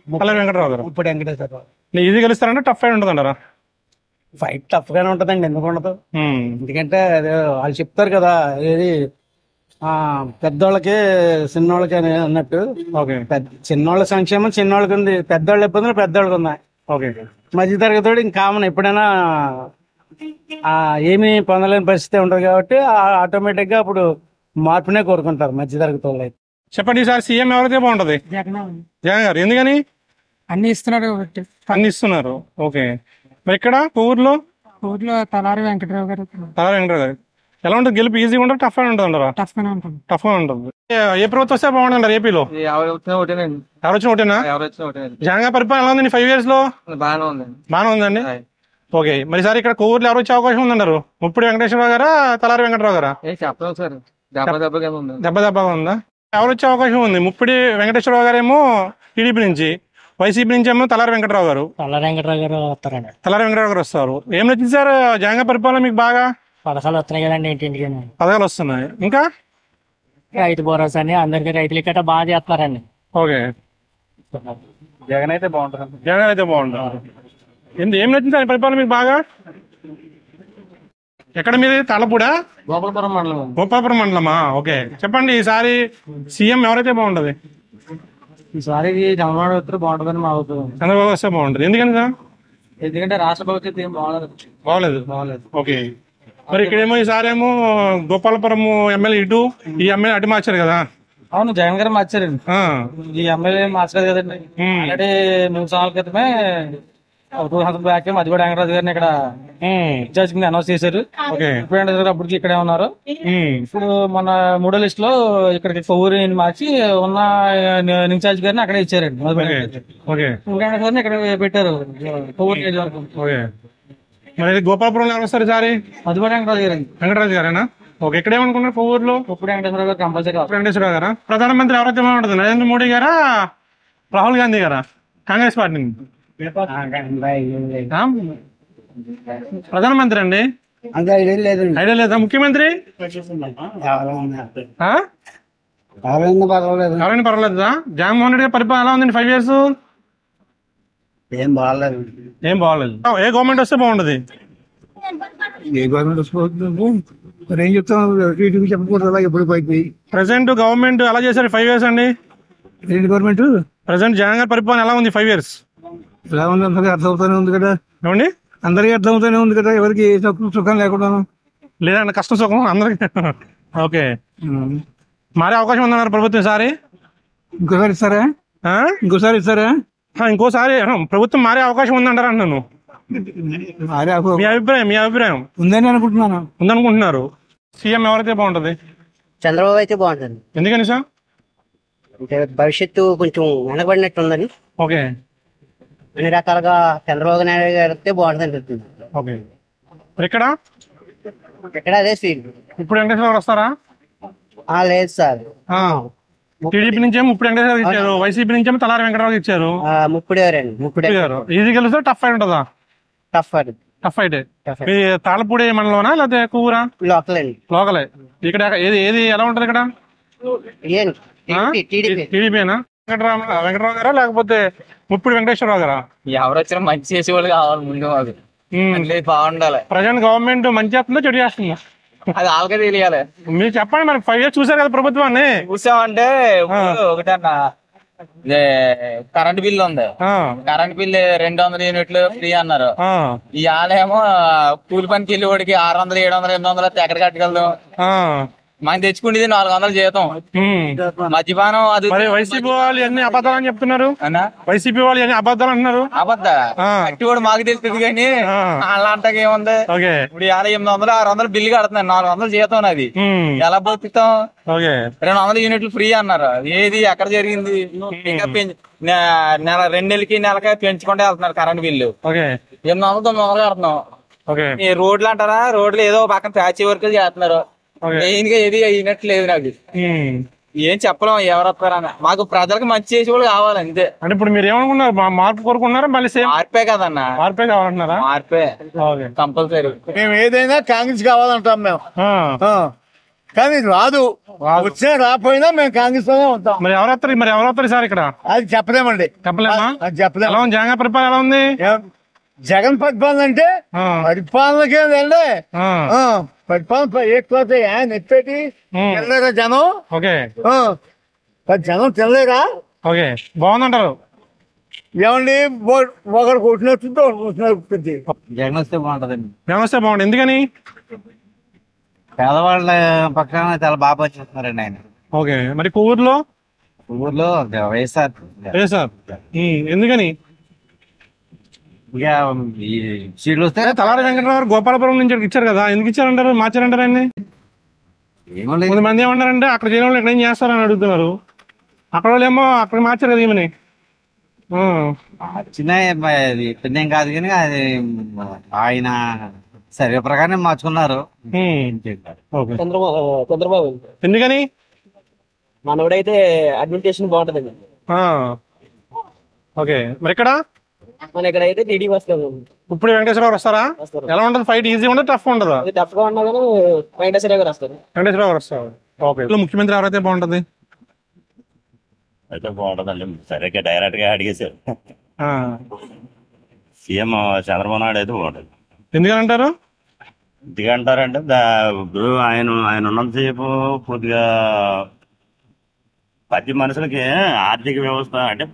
కల్లరి వెంకటరావు గారు? ఇప్పుడు వెంకటేశ్వరరావు. ఈజీ గెలుస్తారంటే టఫ్ ఫైట్ ఉంటుంది అంటారా? ఫైట్ టఫ్ గానే ఉంటదండి, ఎందుకు ఉండదు? ఎందుకంటే వాళ్ళు చెప్తారు కదా, ఏది పెద్దోళ్ళకి చిన్నోళ్ళకి అని అన్నట్టు. చిన్నోళ్ళ సంక్షేమం చిన్నోళ్ళకి ఉంది, పెద్దోళ్ళ ఇబ్బందులు పెద్దోళ్ళకి ఉన్నాయి. మధ్య తరగతి ఇంకా కామన్ ఎప్పుడైనా ఏమీ పొందలేని పరిస్థితి ఉంటుంది కాబట్టి ఆటోమేటిక్ గా అప్పుడు మార్పునే కోరుకుంటారు మధ్య తరగతి వాళ్ళు. చెప్పండి, ఈసారి సీఎం ఎవరైతే బాగుంటది? జగన్ గారు. ఎందుకని? అన్ని ఇస్తున్నారు కాబట్టి. అన్ని ఇస్తున్నారు. ఓకే, మరి ఇక్కడ ఊర్లో తలారి వెంకటరావు గారు. తలారి వెంకటరావు గారు ఎలా ఉంటుంది? గెలుపు ఈజీగా ఉంటుంది, టఫ్ గా ఉంటుంది అంటారా? టఫ్ గా ఉంటుంది. ఏ ప్రభుత్వం వస్తే బాగుంటుంది ఏపీలో? ఎవరు వచ్చినా ఒకటేనా? జగన్ గారి పరిపాలన ఎలా ఉంది 5 years లో? బాగానే ఉందండి. ఓకే, మరి సార్ ఇక్కడ కోవూరులో ఎవరు వచ్చే అవకాశం ఉందన్నారు? ముప్పుడు వెంకటేశ్వరరావు గారా, తలారి వెంకటరావు గారా? దెబ్బగా ఉందా? ఎవరు వచ్చే అవకాశం ఉంది? ముప్పుడు వెంకటేశ్వరరావు గారేమో టీడీపీ నుంచి, వైసీపీ నుంచి ఏమో తలారి వెంకటరావు గారు. తలారి వెంకటరావు గారు వస్తారండి. తలారి వెంకటరావు గారు వస్తారు. ఏం నచ్చింది సార్ జగన్ గారి పరిపాలన మీకు బాగా? పథకాలు వస్తున్నాయి కదండి, ఇంటింటికి పథకాలు వస్తున్నాయి. ఇంకా రైతు భరోసా అని అందరికి రైతులకి గట్రా బాగా చేస్తున్నారండి. ఓకే, జగన్ అయితే బాగుంటుంది. జగన్ అయితే బాగుంటుంది. ఏం నచ్చింది ఆయన పరిపాలన మీకు బాగా? ఎక్కడ మీది? తాళపూడా? గోపాలపురం మండలం. గోపాలపురం మండలమా? ఓకే, చెప్పండి ఈసారి సీఎం ఎవరైతే బాగుంటది? ఈసారి చంద్రబాబు వస్తే బాగుంటుందని మా అభిప్రాయం. చంద్రబాబు వస్తే బాగుంటుంది. ఎందుకని సార్? ఎందుకంటే రాష్ట్ర ప్రభుత్వం ఏం బాగలేదు. ఓకే. మరి ఇక్కడేమో ఈసారి ఏమో గోపాలపురం ఎమ్మెల్యే ఇటు, ఈ ఎమ్మెల్యే అటు మార్చారు కదా. అవును, జగన్ గారు మార్చారండి. ఈ ఎమ్మెల్యే మార్చలేదు కదండి. ఆల్రెడీ 3 సంవత్సరాల క్రితమే 2 సంవత్సరాల బ్యాక్ మధ్యపాటి వెంకటరాజు గారిని ఇక్కడ ఇన్ఛార్జ్ కింద అనౌన్స్ చేశారు. అప్పటికి ఇక్కడే ఉన్నారు. ఇప్పుడు మన 3వ లిస్ట్ లో ఇక్కడికి కొవ్వూరు మార్చి ఉన్న ఇన్ఛార్జ్ గారిని అక్కడే ఇచ్చారండి. వెంకటరాజు గారిని ఇక్కడ పెట్టారు కొవ్వూరు నియోజకవర్గం. మరి గోపాలపురంలో ఎవరు వస్తారు ఈసారి? మధ్యపాటి వెంకటరాజు గారేనా? ఓకే. ఇక్కడ ఏమనుకున్నారు కొవ్వూరులో? ఇప్పుడు వెంకటేశ్వర గారు కంపల్సరీ. వెంకటేశ్వర గారా? ప్రధానమంత్రి ఎవరైతే బాగుంటుంది? నరేంద్ర మోడీ గారా, రాహుల్ గాంధీ గారా? కాంగ్రెస్ పార్టీ ప్రధానమంత్రి అండి ఐడియా లేదా? ముఖ్యమంత్రి ఎవరైనా పర్వాలేదా? జగన్మోహన్ రెడ్డి గారి పరిపాలన ఎలా ఉందండి 5 years? ఏం బాగాలేదు. ఏ గవర్నమెంట్ వస్తే బాగుంటది? ఏ గవర్నమెంట్ వస్తుంది మరి ఏం చెప్తాం, చెప్పకూడదు. ఎప్పుడు పోయింది ప్రెసెంట్ గవర్నమెంట్ ఎలా చేశారు 5 years అండి? గవర్నమెంట్ ప్రెసెంట్ జగన్ గారి పరిపాలన ఎలా ఉంది 5 years? ఎలా ఉంది? అందరికీ అర్థమవుతానే ఉంది కదా. ఏమండి? అందరికీ అర్థమవుతానే ఉంది కదా. ఎవరికి సుఖం లేకుండా లేదండి, కష్టం సుఖం అందరికి. ఓకే. మారే అవకాశం ఉందన్నారు ప్రభుత్వం ఈసారి? ఇంకోసారి ఇస్తారా? ఇంకోసారి ప్రభుత్వం మారే అవకాశం ఉందంటారా అంటున్నాను. మీ అభిప్రాయం ఉందని అనుకుంటున్నాను. ఉందనుకుంటున్నారు. సీఎం ఎవరైతే బాగుంటది? చంద్రబాబు అయితే బాగుంటుంది. ఎందుకని సార్? అంటే భవిష్యత్తు కొంచెం వెనకబడినట్టు ఉందని. ఓకే. అన్ని రకాలుగా చంద్రబాబు నాయుడు గారు వస్తే బాగుంటుంది అనిపిస్తుంది. ఓకే. ఇక్కడ అదే సీట్. ఇప్పుడు వెంకటేశ్వర వస్తారా? లేదు సార్. టీడీపీ నుంచేమో ఇప్పుడు వెంకటేశ్వర ఇచ్చారు, వైసీపీ నుంచేమో తలారి వెంకటరావు ఇచ్చారు. ముప్పుడే గారు ఈజీ గెలుస్తా టఫ్ ఫైట్ ఉంటుందా? Tough fight. మీ తాళపూడి మండలంనా లేకపోతే కూరా? లోకలే. ఇక్కడ ఏది ఎలా ఉంటది ఇక్కడ? టీడీపీనా? వెంకటరావు గారా లేకపోతే ముప్పుడు వెంకటేశ్వరరావు గారా? ఎవరు వచ్చినా మంచి చేసేవాళ్ళు కావాలి ముందు. మాకు బాగుండాలి. ప్రజెంట్ గవర్నమెంట్ మంచి చేస్తుందో చెడు చేస్తుందా అది వాళ్ళకే తెలియాలి. మీరు చెప్పండి. మరి 5 years చూసారు కదా ప్రభుత్వాన్ని. చూసామంటే ఒకటన్నా కరెంట్ బిల్లు ఉంది. కరెంట్ బిల్లు 200 యూనిట్లు ఫ్రీ అన్నారు. ఇవాళేమో కూలి పనికి వెళ్ళి వాడికి 600, 700, 800 ఎక్కడ కట్టగలదు? మనం తెచ్చుకునేది 400 జీతం. మద్యపానం అది. వైసీపీ వాళ్ళు అన్ని అబద్ధాలు అని చెప్తున్నారు. వైసీపీ వాళ్ళు అన్ని అబద్ధాలు అంటున్నారు. అట్టి కూడా మాకు తెలుస్తుంది కానీ అలాంటి ఏముంది. ఇప్పుడు 800, 600 బిల్లు కడుతున్నారు. 400 జీతం అది ఎలా బతుకుతాం? 200 యూనిట్లు ఫ్రీ అన్నారు. ఏది ఎక్కడ జరిగింది? ఇంకా 2 నెలలకి పెంచుకుంటే వెళ్తున్నారు కరెంట్ బిల్లు. 800, 900 కడుతున్నాం. ఈ రోడ్లు అంటారా? రోడ్లు ఏదో పక్కన ప్యాచ్ వర్క్ చేస్తున్నారు. మెయిన్ గా ఏది అయినట్లేదు. నాకు ఏం చెప్పలేం ఎవరు వస్తారని. మాకు ప్రజలకు మంచి చేసి కూడా కావాలి అంతే. అంటే ఇప్పుడు మీరు ఏమనుకున్నారు? మార్పు కోరుకున్నారా? మళ్ళీ మార్పే కదన్నా. మార్పే కావాలంటున్నారా? మార్పే కంపల్సరీ. మేము ఏదైనా కాంగ్రెస్ కావాలంటాం మేము. కానీ రాదు. వచ్చినా రాకపోయినా మేము కాంగ్రెస్ లోనే ఉంటాం. మరి ఎవరు వస్తారు సార్ ఇక్కడ? అది చెప్పలేమండి. చెప్పలేమా? చెప్పలేము. జగన్ పరిపాలన ఎలా ఉంది? జగన్ పరిపాలన అంటే పరిపాలనకే వెళ్ళే పరిపాలన ఎక్కువ నెప్పేటి తెల్లరా జనం. జనం తెల్లరా. బాగుందంటారు. ఏమండి ఒకరు కొట్టినట్టు కొట్టినట్టు. జగన్ వస్తే బాగుంటదండి. జగన్ వస్తే బాగుంటుంది. ఎందుకని? పేదవాళ్ళ పక్కన చాలా బాగా పనిచేస్తున్నారండి ఆయన. ఓకే. మరి ఊర్లో వైఎస్ఆర్. ఎందుకని? ఇక సీట్లు వస్తే తలారి వెంకటరావు గోపాలపురం నుంచి ఇచ్చారు కదా, ఎందుకు ఇచ్చారంటారు? మార్చారంటారు ఆయన్ని. కొంతమంది ఏమన్నారంటే అక్కడ చేయడం వాళ్ళు ఇక్కడ ఏం చేస్తారని అడుగుతున్నారు. అక్కడ వాళ్ళు ఏమో అక్కడ మార్చారు కదా ఈమెని. చిన్న పెద్ద కాదు కానీ అది ఆయన సర్వే ప్రకారం మార్చుకున్నారు. చంద్రబాబు ఎందుకని? మనోడైతే అడ్మినిస్ట్రేషన్ బాగుంటదండి. ఓకే. మరి ఇక్కడ మన ఇక్కడ అయితే టీడీ వస్తాము. ఇప్పుడు వెంకటేశ్వరరావు వస్తారా? ఎలా ఉంటుంది ఫైట్? ఈజీ ఉండదు, టఫ్ ఉండదు? టఫ్ గా ఉన్నా కానీ వెంకటేశ్వరరావు గారు వస్తారు. వెంకటేశ్వరరావు వస్తారు. ఓకే. ముఖ్యమంత్రి ఎవరైతే బాగుంటది? అయితే బాగుంటదండి. సరిగ్గా డైరెక్ట్ గా అడిగేశారు. సీఎం చంద్రబాబు నాయుడు అయితే బాగుంటది. ఎందుకంటారు? ఎందుకంటారంటే ఇప్పుడు ఆయన ఉన్నంతసేపు కొద్దిగా ప్రతి మనుషులకి ఆర్థిక వ్యవస్థ అంటే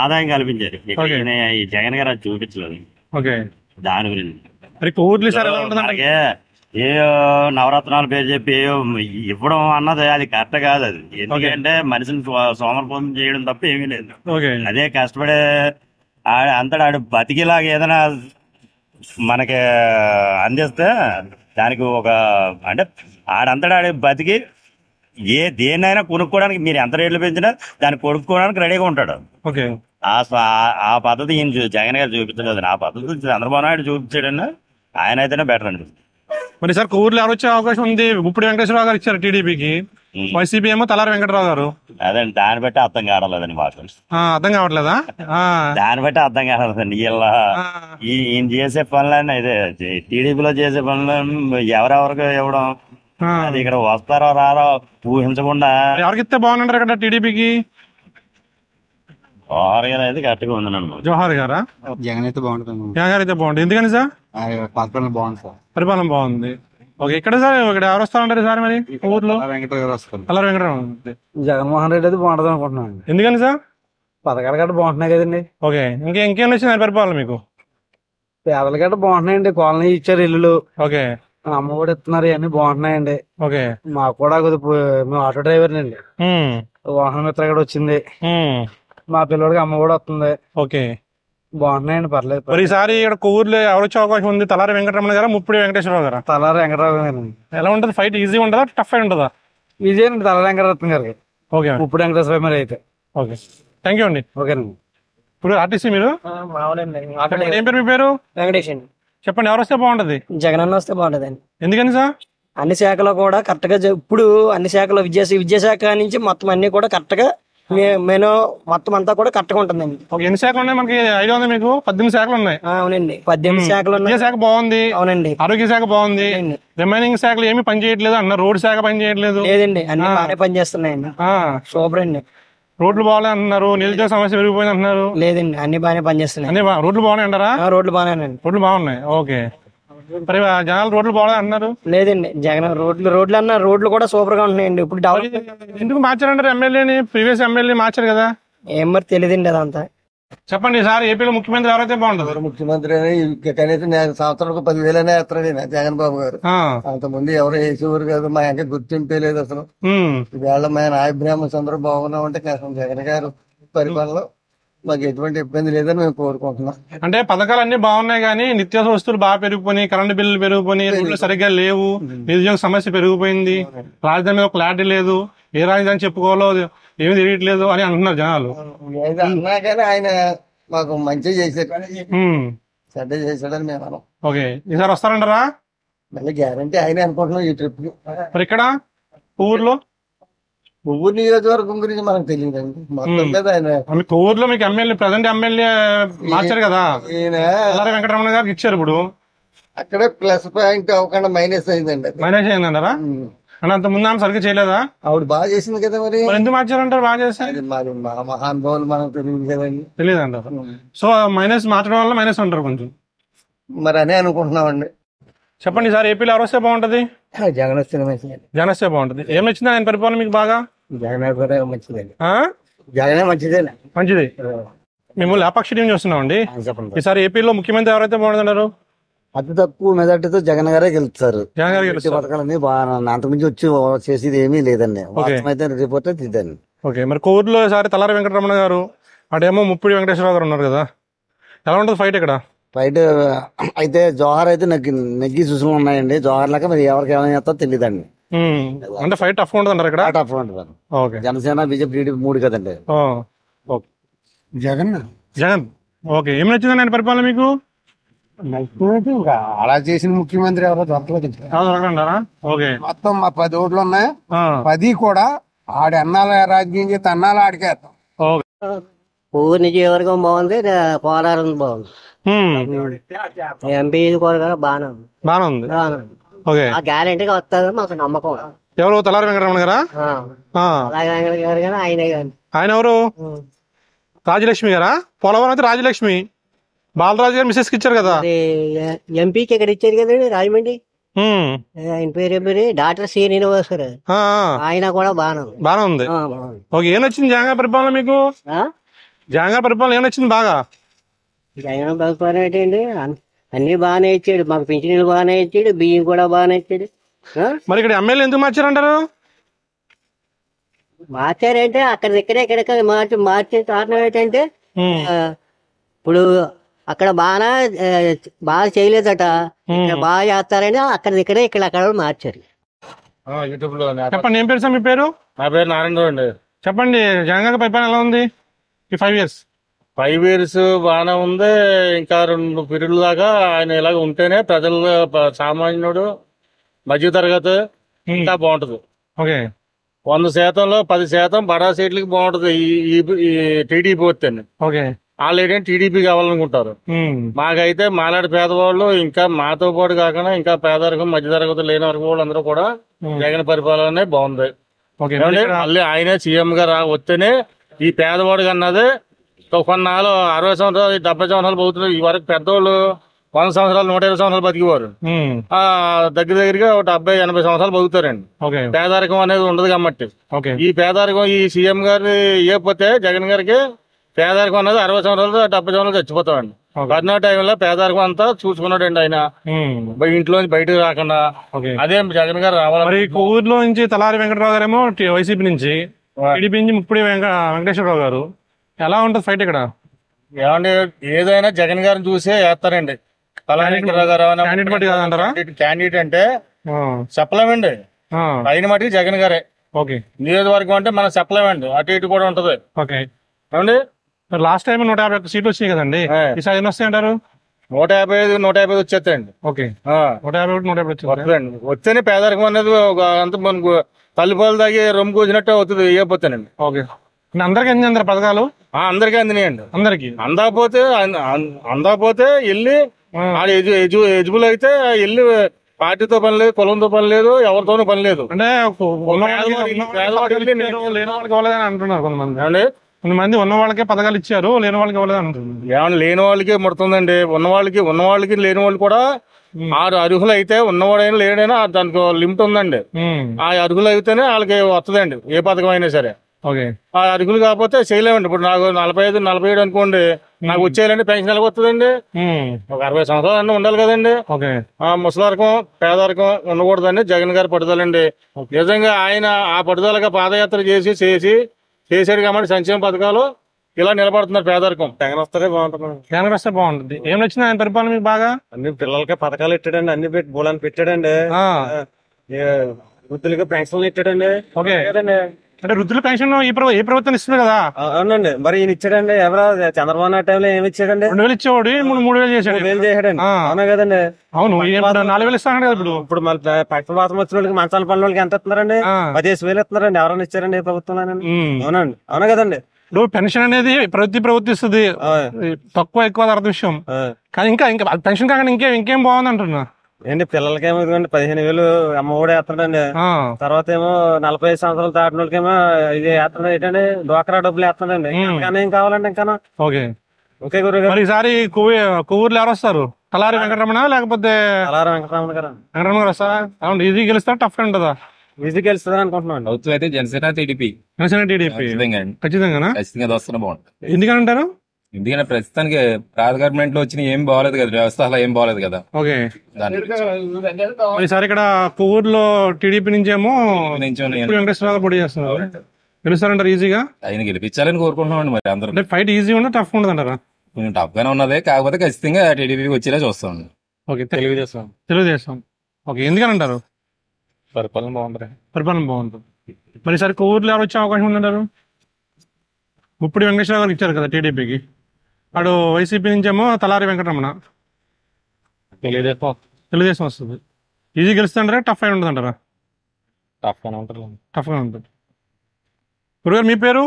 ఆదాయం కల్పించారు. ఈ జగన్ గారు అది చూపించలేదు. దాని గురించి అలాగే ఏ నవరత్నాల పేరు చెప్పి ఇవ్వడం అన్నది అది కరెక్ట్ కాదు. అది ఎందుకంటే మనిషిని సోమరిపోతం చేయడం తప్ప ఏమీ లేదు. అదే కష్టపడే అంతటా ఆడు బతికిలాగా ఏదైనా మనకి అందిస్తే దానికి ఒక అంటే ఆడంతటా ఆడి బతికి దేన్నైనా కొనుక్కోవడానికి మీరు ఎంత రేట్లు పెంచినా దాన్ని కొనుక్కోవడానికి రెడీగా ఉంటాడు. ఆ పద్ధతి ఈయన జగన్ గారు చూపించలేదు. ఆ పద్ధతి చంద్రబాబు నాయుడు చూపించాడన్నా ఆయన అయితేనే బెటర్ అనిపిస్తుంది. మరి సార్ ఊర్లో ఎవరు వచ్చే అవకాశం ఉంది? ముప్పుడు వెంకటేశ్వరరావు గారు ఇచ్చారు టీడీపీకి, వైసీపీ ఏమో తలారి వెంకటరావు గారు. అదండి దాన్ని బట్టి అర్థం కావట్లేదండి మాకు. అర్థం కావట్లేదా? దాన్ని బట్టి అర్థం కావట్లేదండి. ఈయన చేసే పనులన్నీ ఇదే టీడీపీలో చేసే పనులు ఎవరెవరికి ఇవ్వడం, అది ఇక్కడ వస్తారో రారో ఊహించకుండా. ఎవరికి ఇస్తే బాగుంటారు ఇక్కడ టీడీపీకి? జోహార్ గారు అయితే కరెక్ట్గా ఉందనండి. జోహార్ గారా? జగన్ అయితే బాగుంటుంది. జగన్ గారు అయితే బాగుంటుంది. ఎందుకని సార్? పరిపాలన బాగుంది సార్. పరిపాలన బాగుంది. ఓకే, ఇక్కడ సార్ ఇక్కడ ఎవరు వస్తా ఉంటారు సార్ మరి ఊర్లో? వెంకటరావు గారు వస్తారు. తలారి వెంకటరావు. జగన్మోహన్ రెడ్డి అయితే బాగుంటుంది అనుకుంటున్నాను. ఎందుకని సార్? పథకాలు గట్ట బాగుంటున్నాయి కదండి. ఓకే, ఇంకేం వచ్చింది పరిపాలన మీకు? పేదల గట్ట బాగుంటున్నాయండి. కాలనీ ఇచ్చారు ఇల్లు. ఓకే, అమ్మ కూడా ఇస్తున్నారు. ఇవన్నీ బాగుంటున్నాయండి. ఓకే, మాకు కూడా మేము ఆటో డ్రైవర్ అండి. వాహన మిత్ర కూడా వచ్చింది. మా పిల్లడికి అమ్మ కూడా వస్తుంది. ఓకే, బాగున్నాయండి, పర్లేదు. మరి ఈసారి ఇక్కడ ఊర్లో ఎవరు వచ్చే అవకాశం ఉంది? తలారి వెంకటరమణ గారా, ముప్పుడు వెంకటేశ్వరరావు గారా? తలారి వెంకటరావు గారు. ఎలా ఉంటుంది ఫైట్? ఈజీ ఉంటుందా, టఫ్ అయి ఉంటుందా? ఈజీ అండి తలారి వెంకటరత్న గారికి. ఓకే, ముప్పుడు వెంకటేశ్వర మరి అయితే. ఓకే, థ్యాంక్ యూ అండి. ఓకేనండి. ఇప్పుడు ఆర్టీసీ మీరు ఏం పేరు? మీ పేరు? వెంకటేష్ అండి. చెప్పండి, ఎవరు వస్తే బాగుంటది? జగన్ అన్న వస్తే బాగుంటది అండి. ఎందుకని సార్? అన్ని శాఖలో కూడా కరెక్ట్ గా ఇప్పుడు అన్ని శాఖలో విద్యాశాఖ నుంచి మొత్తం అన్ని కూడా కరెక్ట్ గా మెను మొత్తం అంతా కూడా కరెక్ట్ గా ఉంటుందండి. ఎన్ని శాఖలు ఉన్నాయి మనకి ఐడియా ఉంది మీకు? 18 శాఖలు ఉన్నాయి. అవునండి, 18 శాఖలు ఉన్నాయి. శాఖ బాగుంది. అవునండి. ఆరోగ్య శాఖ బాగుంది. రిమైనింగ్ శాఖలు ఏమి పని చేయట్లేదు అన్నారు. రోడ్ శాఖ పని చేయట్లేదు. లేదండి, అన్ని బాగానే పని చేస్తున్నాయండి. సూపర్ అండి. రోడ్లు బాగాలే అంటున్నారు, నిరుద్యోగ సమస్య పెరిగిపోయింది అంటున్నారు. లేదండి, అన్ని బాగానే పనిచేస్తున్నాయి. అన్ని రోడ్లు బాగున్నాయి అంటారా? రోడ్లు బాగానే, రోడ్లు బాగున్నాయి. ఓకే, మరి జనాలు రోడ్లు బాగా అన్నారు. లేదండి, జగన్ రోడ్లు అన్న రోడ్లు కూడా సూపర్ గా ఉంటున్నాయండి. ఇప్పుడు ఎందుకు మార్చారంటారు? ఎమ్మెల్యేని ప్రీవియస్ ఎమ్మెల్యే మార్చారు కదా. ఏం మరి తెలియదండి అదంతా. చెప్పండి సార్, ఏపీలో ముఖ్యమంత్రి ఎవరైతే బాగుంటుంది? ముఖ్యమంత్రి కనీసం సంవత్సరానికి 10,000 వేస్తాడు జగన్ బాబు గారు. అంతకుముందు ఎవరు వేసేవారు కాదు. మా ఇంకా గుర్తింపే లేదు అసలు. ఈవేళ మా నాయబ్రాహ్మణ్స్ అందరూ బాగున్నాం అంటే జగన్ గారు పరిపాలనలో మాకు ఎటువంటి ఇబ్బంది లేదని మేము కోరుకుంటున్నాం. అంటే పథకాలు అన్ని బాగున్నాయి కానీ నిత్యావసర వస్తువులు బాగా పెరిగిపోయి, కరెంటు బిల్లులు పెరిగిపోయి, రోడ్లు సరిగ్గా లేవు, నిరుద్యోగ సమస్య పెరిగిపోయింది, రాజధాని మీద క్లారిటీ లేదు, ఏ రాజధాని చెప్పుకోవాలో ఏమి తెలియట్లేదు అని అంటున్నారు జనాలు. అన్నా కానీ ఆయన మాకు మంచి చేశారు, చెడ్డ చేశాడని మేము అన్నాం. ఓకే, ఈసారి వస్తారంటారా? మళ్ళీ గ్యారంటీ ఆయనే అనుకుంటున్నాం ఈ ట్రిప్. మరి ఇక్కడ ఊర్లో కొవ్వూరు నియోజకవర్గం గురించి మనకు తెలియదండి. మొత్తం మీద ఆయన కొవ్వూరులో మీకు ఎమ్మెల్యే ప్రజెంట్ ఎమ్మెల్యే మార్చారు కదా, తలారి వెంకటరమణ గారికి ఇచ్చారు. ఇప్పుడు అక్కడే ప్లస్ పాయింట్ అవ్వకుండా మైనస్ అయిందండి. మైనస్ అయిందంటారా? అని అంత ముందు ఆమె సరిగ్గా చేయలేదా? ఆవిడ బాగా చేసింది కదా. మరి ఎందుకు మార్చారంటారు? బాగా చేస్తే మహానుభావులు మనకు తెలియదు కదండి. తెలియదు అంటారు. సో మైనస్ మార్చడం వల్ల మైనస్ అంటారు కొంచెం. మరి అనే అనుకుంటున్నామండి. చెప్పండి సార్, ఏపీలో ఎవరు వస్తే బాగుంటది? జగన్ వస్తే మంచిది. జగన్ వస్తే బాగుంటది. ఏం నచ్చిందా ఆయన పరిపాలన మీకు బాగా? జగన్ మంచిదండి. జగనే మంచిదే. మంచిది. మేము లేపాక్షి టీం చూస్తున్నామండి. ఈసారి ఏపీలో ముఖ్యమంత్రి ఎవరైతే బాగుంటున్నారు? అతి తక్కువ మెజార్టీతో జగన్ గారే గెలుస్తారు. జగన్ గారు గెలుస్తారు. పథకాలన్నీ బాగా అంతకుమించి వచ్చి చేసేది ఏమీ లేదండి. అయితే రిపోర్ట్ ఇదండి. ఓకే, మరి కోవిడ్లో ఈసారి తలారి వెంకటరమణ గారు, అటేమో ముప్పుడు వెంకటేశ్వరరావు గారు ఉన్నారు కదా, ఎలా ఉంటుంది ఫైట్ ఇక్కడ? ఫైట్ అయితే జోహార్ అయితే నెగ్గి సూచనలు ఉన్నాయండి. జోహార్ లాగా మరి ఎవరికి ఏమైనా చేస్తారో తెలియదండి. అంటే ఫైట్ టఫ్ ఉంటుంది అంటారు ఇక్కడ? టఫ్ ఉంటుంది. జనసేన బీజేపీ టీడీపీ 3 కదండి. జగన్ జగన్. ఓకే, ఏం నచ్చిందండి ఆయన పరిపాలన మీకు? అలా చేసిన ముఖ్యమంత్రి ఎవరో దొరకలేదంటారా? మొత్తం మా 10 ఓట్లు ఉన్నాయి. 10 కూడా ఆడి అన్నాల రాజకీయం చేస్తే అన్నాలు ఆడికేస్తాం. ఊరు నియోజకవర్గం బాగుంది, పోరాటం బాగుంది. ఎంపీ కూడా బాగానే ఉంది. గ్యారంటీగా వస్తుంది మాకు నమ్మకం. ఎవరు? తలారి వెంకటరమణ గారా? ఆయన ఎవరు? రాజలక్ష్మి గారా? పోలవరం అయితే రాజలక్ష్మి, బాలరాజు గారు మిసెస్ కి ఇచ్చారు కదా. ఎంపీకి ఇక్కడ ఇచ్చారు కదండి రాజమండ్రి. ఆయన పేరు డాక్టర్ శ్రీనివాస్ గారు. ఆయన కూడా బాగానే ఉంది. ఓకే, ఏం నచ్చింది జగన్ గారి పరిపాలన మీకు? జగన్ గారి పరిపాలన ఏం నచ్చింది బాగా? జగన్ పరిపాలన ఏంటండి, అన్ని బాగానే ఇచ్చాడు. మాకు పింఛన్లు బాగానే ఇచ్చాడు, బియ్యం కూడా బాగానే ఇచ్చాడు. మరి ఇక్కడ ఎమ్మెల్యే ఎందుకు మార్చారంటారు? మార్చారంటే అక్కడ ఇక్కడ మార్చే కారణం ఏంటంటే ఇప్పుడు అక్కడ బాగా చేయలేదట, ఇక్కడ బాగా చేస్తారని ఇక్కడ మార్చారు. యూట్యూబ్ లో చెప్పండి, ఏం పేరు సార్ మీ పేరు? నా పేరు నారాయణరావు అండి. చెప్పండి, జగన్ గారి పరిపాలన ఎలా ఉంది ఈ 5 years? 5 years బాగానే ఉంది. ఇంకా 2 పీరియడ్ల దాకా ఆయన ఇలాగ ఉంటేనే ప్రజలు, సామాన్యుడు, మధ్య తరగతి ఇంకా బాగుంటది. ఓకే, 100%లో 10% బడా సీట్లకి బాగుంటది ఈ టీడీపీ వస్తేనే. ఓకే, వాళ్ళు ఏంటంటే టీడీపీ కావాలనుకుంటారు. మాకైతే మాలాడి పేదవాళ్ళు, ఇంకా మాతో పాటు కాకుండా ఇంకా పేదరికం, మధ్య తరగతి లేని వరకు వాళ్ళు అందరూ కూడా జగన్ పరిపాలన బాగుంది. మళ్ళీ ఆయనే సీఎం గా వస్తేనే ఈ పేదవాడికి అన్నది కొన్నాళ్ళు 60 సంవత్సరాలు 70 సంవత్సరాలు బతుకుతున్నారు. ఈ వరకు పెద్దవాళ్ళు 100 సంవత్సరాలు 120 సంవత్సరాలు బతికేవారు. దగ్గరగా 70-80 సంవత్సరాలు బతుకుతారండి. పేదరికం అనేది ఉండదు కాబట్టి ఈ పేదరికం ఈ సీఎం గారి ఇవ్వకపోతే జగన్ గారికి పేదరికం అనేది 60 సంవత్సరాలు 70 సంవత్సరాలు చచ్చిపోతామండి. కరోనా టైంలో పేదరికం అంతా చూసుకున్నాడండి ఆయన, ఇంట్లో బయటకు రాకుండా. అదే జగన్ గారు రావాలి. మరి ఊర్లో నుంచి తలారి వెంకటరావు గారేమో వైసీపీ నుంచి, టీడీపీ నుంచి ముప్పుడి వెంకటేశ్వరరావు గారు. ఎలా ఉంటుంది ఫైట్ ఇక్కడ? ఏమంటే ఏదైనా జగన్ గారిని చూసే వేస్తారండి. తలారి వెంకటరావు గారు క్యాండిడేట్ అంటే చెప్పలేమండి. అయిన మటుకు జగన్ గారే. నియోజకవర్గం అంటే మనం చెప్పలేమండి, అటు ఇటు కూడా ఉంటది. ఏమండి లాస్ట్ టైం 151 సీట్లు వచ్చినాయి కదండి, ఈసారి ఎన్ని వస్తాయి అంటారు? 150 వచ్చేస్తాయండి. 150 వస్తుందండి. వస్తేనే పేదరికం అనేది అంత మనకు తల్లిపాలు తాగి రొమ్ము కూసినట్టు అవుతుంది. ఇవ్వకపోతేనండి. అందరికీ అందింది పథకాలు? అందరికీ అందినాయండి. అందరికి అందకపోతే వెళ్ళి ఎలిజిబుల్ అయితే వెళ్ళి పార్టీతో పని లేదు, కులంతో పని లేదు, ఎవరితోనూ పని లేదు. అంటే అంటున్నారు కొంతమంది ఉన్న వాళ్ళకే పథకాలు ఇచ్చారు, లేని వాళ్ళకి ఇవ్వలేదు అంటున్నారు. ఏమన్నా లేని వాళ్ళకి ముడుతుందండి. ఉన్న వాళ్ళకి లేని వాళ్ళు కూడా 6 అర్హులు అయితే ఉన్నవాడైనా లేడైనా దానికి లిమిట్ ఉందండి. ఆ అర్హులు అయితేనే వాళ్ళకి వస్తుందండి ఏ పథకం అయినా సరే. ఆ అర్హులు కాకపోతే చేయలేమండి. ఇప్పుడు నాకు 45-47 అనుకోండి, నాకు వచ్చేయాలంటే పెన్షన్ ఎలా వస్తుందండి? ఒక 60 సంవత్సరాలు అన్నీ ఉండాలి కదండి. ముసలారకం పేదరికం ఉండకూడదండి. జగన్ గారి పట్టుదలండి. నిజంగా ఆయన ఆ పట్టుదలగా పాదయాత్ర చేసాడు కాబట్టి సంక్షేమ పథకాలు ఇలా నిలబడుతున్నారు. పేదరికం జగన్ వస్తే బాగుంటుంది. ఏం నచ్చింది ఆయన పరిపాలన మీకు బాగా? అన్ని పిల్లలకి పథకాలు ఇట్టాడండి, అన్ని బోలని పెట్టాడండి. వృద్ధులకి పెన్షన్లు ఇట్టాడండి. అంటే వృద్ధుల పెన్షన్ ఏ ప్రభుత్వం ఇస్తుంది కదా? అవునండి. మరి ఈయన ఇచ్చాడండి. ఎవరో చంద్రబాబు నాయుడు టైంలో ఏమి ఇచ్చాడండి? 2000 ఇచ్చేవాడు, 3,000 చేశాడు. 3,000 చేశాడండి. అవునా కదండి? అవును. 4,000 ఇస్తాను కదా ఇప్పుడు మళ్ళీ పక్షపాతం వచ్చిన వాళ్ళకి, మంచాల పనుల వాళ్ళకి ఎంత ఇస్తున్నారండి? 15,000 ఇస్తున్నారండి. ఎవరైనా ఇచ్చారండి ఏ ప్రభుత్వంలో? అవునండి. అవునా కదండి? ఇప్పుడు పెన్షన్ అనేది ప్రభుత్వం ఇస్తుంది, తక్కువ ఎక్కువ తర్వాత విషయం. కానీ ఇంకా పెన్షన్ కాకుండా ఇంకేం బాగుంది అంటున్నా ఏంటి? పిల్లలకేమో 15,000 అమ్మఒడి వేస్తున్నాడండి. తర్వాత ఏమో 45 సంవత్సరాలు దాటిన వాళ్ళకేమో ఇది వేస్తున్నాడు. ఏంటండి? డ్వాక్రా డబ్బులు వేస్తున్నాడండి. ఇంకా ఏం కావాలండి? ఇంకా ఓకే గురుగారు. ఈసారి కొవ్వూరులో ఎవరు వస్తారు? తలారి వెంకటరమణ లేకపోతే తలారి వెంకటరమణ గారు? వెంకటరమణ గారు వస్తారా? అవును. ఈజీ గెలుస్తారా, టఫ్ ఉంటుందా? ఈజీ గెలుస్తుంది అనుకుంటున్నాను. అవుతుంది అయితే జనసేన టీడీపీ ఖచ్చితంగా వస్తున్నా బాగుంటుంది. ఎందుకంటారు? ఎందుకంటే ప్రస్తుతానికి ప్రాంత గవర్నమెంట్ లో వచ్చిన ఏం బాగలేదు కదా, వ్యవస్థ అలా ఏం బాగలేదు కదా. ఈసారి ఇక్కడ కొవ్వూరులో టీడీపీ నుంచి ఏమో వెంకటేశ్వరరావు పోటీ చేస్తున్నారు. గెలుస్తారంటారు ఈజీగా? ఆయన గెలిపించాలని కోరుకుంటున్నాం. మరి అందరూ ఫైట్ ఈజీ ఉండదు, టఫ్ ఉండదు అంటారా? కొంచెం టఫ్ గానే ఉన్నది, కాకపోతే ఖచ్చితంగా టీడీపీకి వచ్చేలా చూస్తాం. తెలుగుదేశం. ఓకే, ఎందుకని అంటారు? పరిపాలన బాగుంటుంది. మరి ఈసారి కొవ్వూరులో ఎవరు వచ్చే అవకాశం ఉందంటారు? ముప్పుడి వెంకటేశ్వర గారు ఇచ్చారు కదా టీడీపీకి, అటు వైసీపీ నుంచేమో తలారి వెంకటరమణ. తెలుగుదేశం వస్తుంది. ఈజీ గెలుస్తుంటారా, టఫ్ అయి ఉంటుంది అంటారా? టఫ్గా ఉంటుంది. గురుగారు మీ పేరు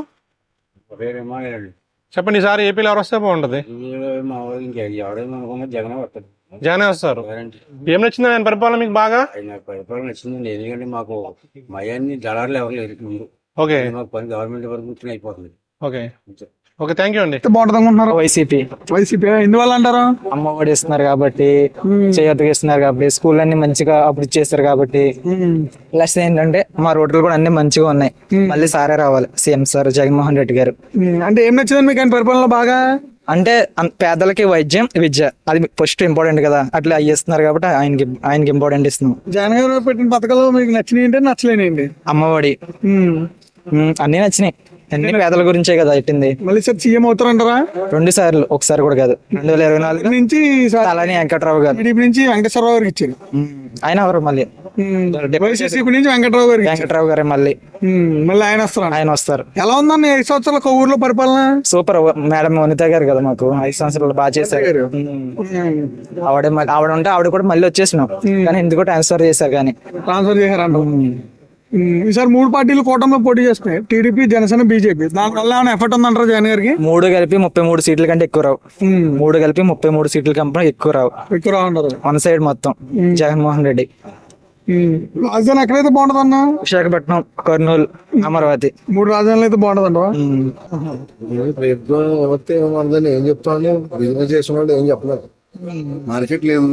చెప్పండి. ఈసారి ఏపీలో ఎవరు వస్తే బాగుంటుంది? జగనే వస్తారు. ఏం నచ్చింది ఆయన పరిపాలన మీకు బాగా? పరిపాలన నచ్చిందండి. ఎందుకంటే మాకు మయాన్ని దళారులు ఎవరు లేరు ముందు. మాకు పని గవర్నమెంట్ వరకు అయిపోతుంది. ఓకే, థ్యాంక్ యూ అండి. బాగుంటుంది అనుకుంటున్నారు? వైసీపీ. వైసీపీ ఎందువల్ల అంటారు? అమ్మ ఒడి ఇస్తున్నారు కాబట్టి, చేయూతకి ఇస్తున్నారు కాబట్టి, స్కూల్ అన్ని మంచిగా అప్పుడు ఇచ్చేస్తారు కాబట్టి. ప్లస్ ఏంటంటే మా రోడ్లు కూడా అన్ని మంచిగా ఉన్నాయి. మళ్ళీ సారే రావాలి, సీఎం సార్ జగన్మోహన్ రెడ్డి గారు. అంటే ఏం నచ్చింది మీకు ఆయన పరిపాలన బాగా? అంటే పేదలకి వైద్యం, విద్య అది ఫస్ట్ ఇంపార్టెంట్ కదా, అట్లా అవి ఇస్తున్నారు కాబట్టి ఆయనకి ఇంపార్టెంట్ ఇస్తున్నాం. జగన్ గారు పెట్టిన పథకాలు మీకు నచ్చినాయి అంటే నచ్చలేనండి? అమ్మఒడి అన్ని నచ్చినాయి. అన్ని పేదల గురించే కదా పెట్టింది. మళ్ళీ సార్ సీఎం అవుతారంటారా? 2 సార్లు, ఒకసారి కూడా కాదు. 2024 నుంచి అలానే వెంకట్రావు గారు, టీడీపీ నుంచి వెంకటేశ్వరరావు గారికి ఇచ్చారు. ఆయన ఎవరు మళ్ళీ వైసీపీ నుంచి వెంకట్రావు గారు మళ్ళీ ఆయన వస్తారు. ఆయన వస్తారు. ఎలా ఉందన్న 5 సంవత్సరాల ఊర్లో పరిపాలన? సూపర్. మేడం వనిత గారు కదా మాకు 5 సంవత్సరాలు బాగా చేశారు. ఆవిడ ఉంటే ఆవిడ కూడా మళ్ళీ వచ్చేసినాం, కానీ ఎందుకో ట్రాన్స్ఫర్ చేశారు. చేశారంట. ఈసారి 3 పార్టీలు కూటమిలో పోటీ చేస్తున్నాయి, టీడీపీ, జనసేన, బీజేపీ. దానివల్ల ఏమైనా ఎఫర్ట్ ఉందంటారా జగన్ గారికి? 3 కలిపి 33 సీట్ల కంటే ఎక్కువ రావు. 3 కలిపి 33 సీట్ల కంటే ఎక్కువ రావు. వన్ సైడ్ మొత్తం జగన్మోహన్ రెడ్డి. రాజధాని ఎక్కడైతే బాగుంటది అన్న? విశాఖపట్నం, కర్నూలు, అమరావతి 3 రాజధానులు అయితే బాగుంటదంట. ఏం చెప్తాను, బిజినెస్ చేసిన వాళ్ళు ఏం చెప్పలేదు, మార్కెట్ లేదు.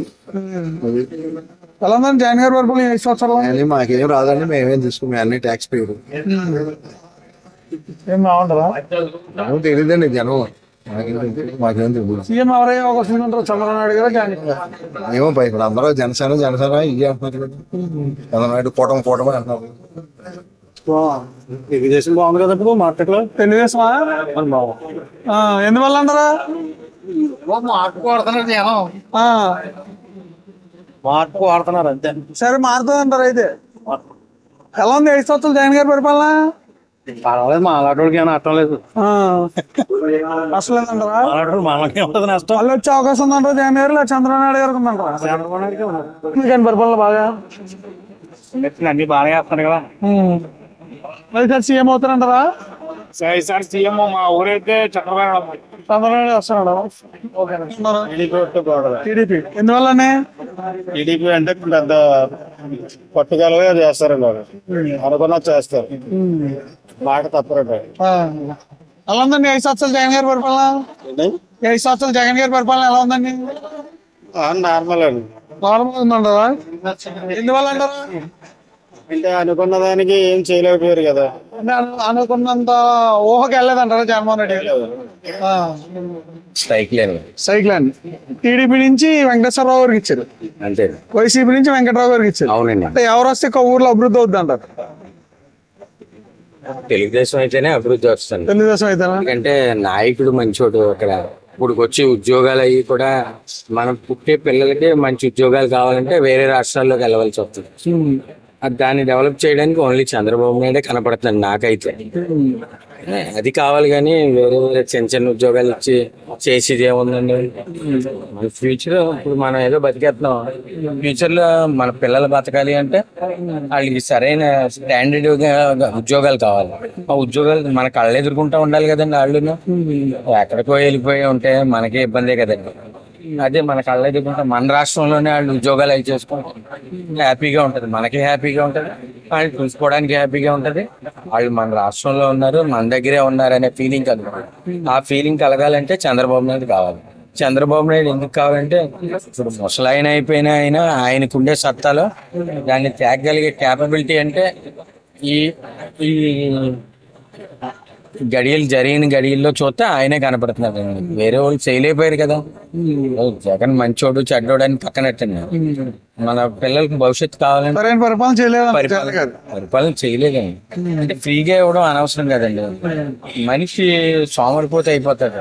ఎలా ఉందండి జగన్ గారి పరిపాలన 5 సంవత్సరాలు? మాకేం రాదండి, మేమేం తీసుకున్నాం, అన్ని ట్యాక్స్ పేరు. ఏం బాగుంటదా? తెలియదండి జనం, మాకేం తెలియదు. సీఎం ఎవరైనా అవకాశం ఉంటారు, చంద్రబాబు నాయుడు గారు, జగన్ ఏమో ఇప్పుడు అందరూ జనసేన ఇది అంటున్నారు కదా, చంద్రబాబు నాయుడు కూటమి అంటున్నారు. తెలుగుదేశం బాగుంది కదా ఇప్పుడు మార్కెట్ లో? తెలుగుదేశం ఎందువల్ల అంటారా? మార్పు కొడుతున్నారు జనం, మార్పు వాడుతున్నారు అంతే. సరే మారుతుంది అంటారు అయితే. ఎలా ఉంది 5 సంవత్సరాలు జగన్ గారి పరిపాలన? పర్వాలేదు, మా అలాంటి ఏమైనా అర్థం లేదు. అసలు లేదంటారా? మనకే ఉంటుంది నష్టం. వాళ్ళు వచ్చే అవకాశం ఉందంటారా జగన్ గారు, లేదా చంద్రబాబు నాయుడు గారికి ఉందంటారా? చంద్రబాబు నాయుడుకే ఉన్నారు. జగన్ పరిపాలన బాగా అన్ని బాగానే చేస్తున్నారు కదా. మరి సార్ సీఎం అవుతారంటారా? ఈసారి సీఎం మా ఊరైతే చంద్రబాబు వస్తున్నాడు. టీడీపీ ఎందువల్లనే? టీడీపీ అంటే పెద్ద పట్టుదలగా చేస్తారండి, అనుకున్నా చేస్తారు, మాట తప్పరండి. ఎలా ఉందండి 5 సంవత్సరాలు జగన్ గారి పరిపాలన? 5 సంవత్సరాలు జగన్ గారి పరిపాలన ఎలా ఉందండి? నార్మల్ అండి. నార్మల్ ఉందంటారా? ఎందువల్ల అంటారా? అంటే అనుకున్న దానికి ఏం చేయలేకపోయారు కదా, అనుకున్నంత ఊహకి వెళ్ళలేదంటారా జగన్మోహన్ రెడ్డి? సైక్లాన్ టీడీపీ నుంచి వెంకటేశ్వరరావు గారికి ఇచ్చారు, అంతే. వైసీపీ నుంచి వెంకటరావు గారికి ఇచ్చారు. అవునండి. అంటే ఎవరు వస్తే ఊర్లో అభివృద్ధి అవుద్ది అంటారు? తెలుగుదేశం అయితేనే అభివృద్ధి వస్తుంది. తెలుగుదేశం అయితే ఎందుకంటే నాయకుడు మంచోడు. అక్కడ ఇప్పుడు వచ్చే ఉద్యోగాలు అవి కూడా మనం పుట్టే పిల్లలకి మంచి ఉద్యోగాలు కావాలంటే వేరే రాష్ట్రాల్లోకి వెళ్ళవలసి వస్తుంది. దాన్ని డెవలప్ చేయడానికి ఓన్లీ చంద్రబాబు నాయుడే కనపడుతుంది నాకైతే. అది కావాలి కానీ వేరే వేరే చిన్న ఉద్యోగాలు ఇచ్చి చేసేది ఏముందండి. మన ఫ్యూచర్ ఇప్పుడు మనం ఏదో బతికేస్తున్నాం, ఫ్యూచర్ లో మన పిల్లలు బతకాలి అంటే వాళ్ళకి సరైన స్టాండర్డ్ ఉద్యోగాలు కావాలి. ఆ ఉద్యోగాలు మన కళ్ళు ఎదుర్కొంటూ ఉండాలి కదండి. వాళ్ళు ఎక్కడికో వెళ్ళిపోయి ఉంటే మనకే ఇబ్బందే కదండి. అదే మన కళ్ళ ఎదుర్కొంటే మన రాష్ట్రంలోనే వాళ్ళు ఉద్యోగాలు అవి చేసుకుంటే హ్యాపీగా ఉంటది, మనకి హ్యాపీగా ఉంటది, వాళ్ళు చూసుకోవడానికి హ్యాపీగా ఉంటది. వాళ్ళు మన రాష్ట్రంలో ఉన్నారు, మన దగ్గరే ఉన్నారు అనే ఫీలింగ్ కలగాలి. ఆ ఫీలింగ్ కలగాలంటే చంద్రబాబు నాయుడు కావాలి. చంద్రబాబు నాయుడు ఎందుకు కావాలంటే ఇప్పుడు ముసలాయన అయిపోయినా అయినా ఆయనకుండే సత్తాలో దాన్ని తేగలిగే క్యాపబిలిటీ అంటే ఈ ఈ జరిగిన గడియల్లో చూస్తే ఆయనే కనపడుతున్నారు. వేరే వాళ్ళు చేయలేకపోయారు కదా. జగన్ మంచోడు చెడ్డోడు అని పక్కనట్టండి. మన పిల్లలకి భవిష్యత్తు కావాలంటే పరిపాలన చేయలేదండి. అంటే ఫ్రీగా ఇవ్వడం అనవసరం కదండి. మనిషి సోమరిపోతే అయిపోతాడు.